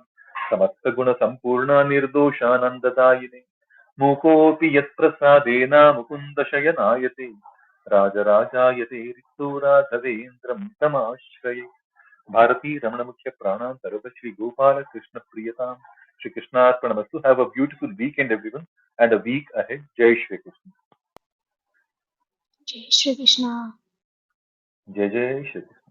Samasta Guna Sampurna Nirdoshanandadayine Mukopi Yat Prasadena Mukunda Shayanayate Rajarajayate Ritura Dhavendram Tamashraye Bharati Ramana Mukhya Prana Sarva Shri Gopala Krishna Priyatam Shri Krishna Arpanamastu. Have a beautiful weekend, everyone, and a week ahead. Jai Shri Krishna. Jai Shri Krishna. Jai Jai Shri Krishna.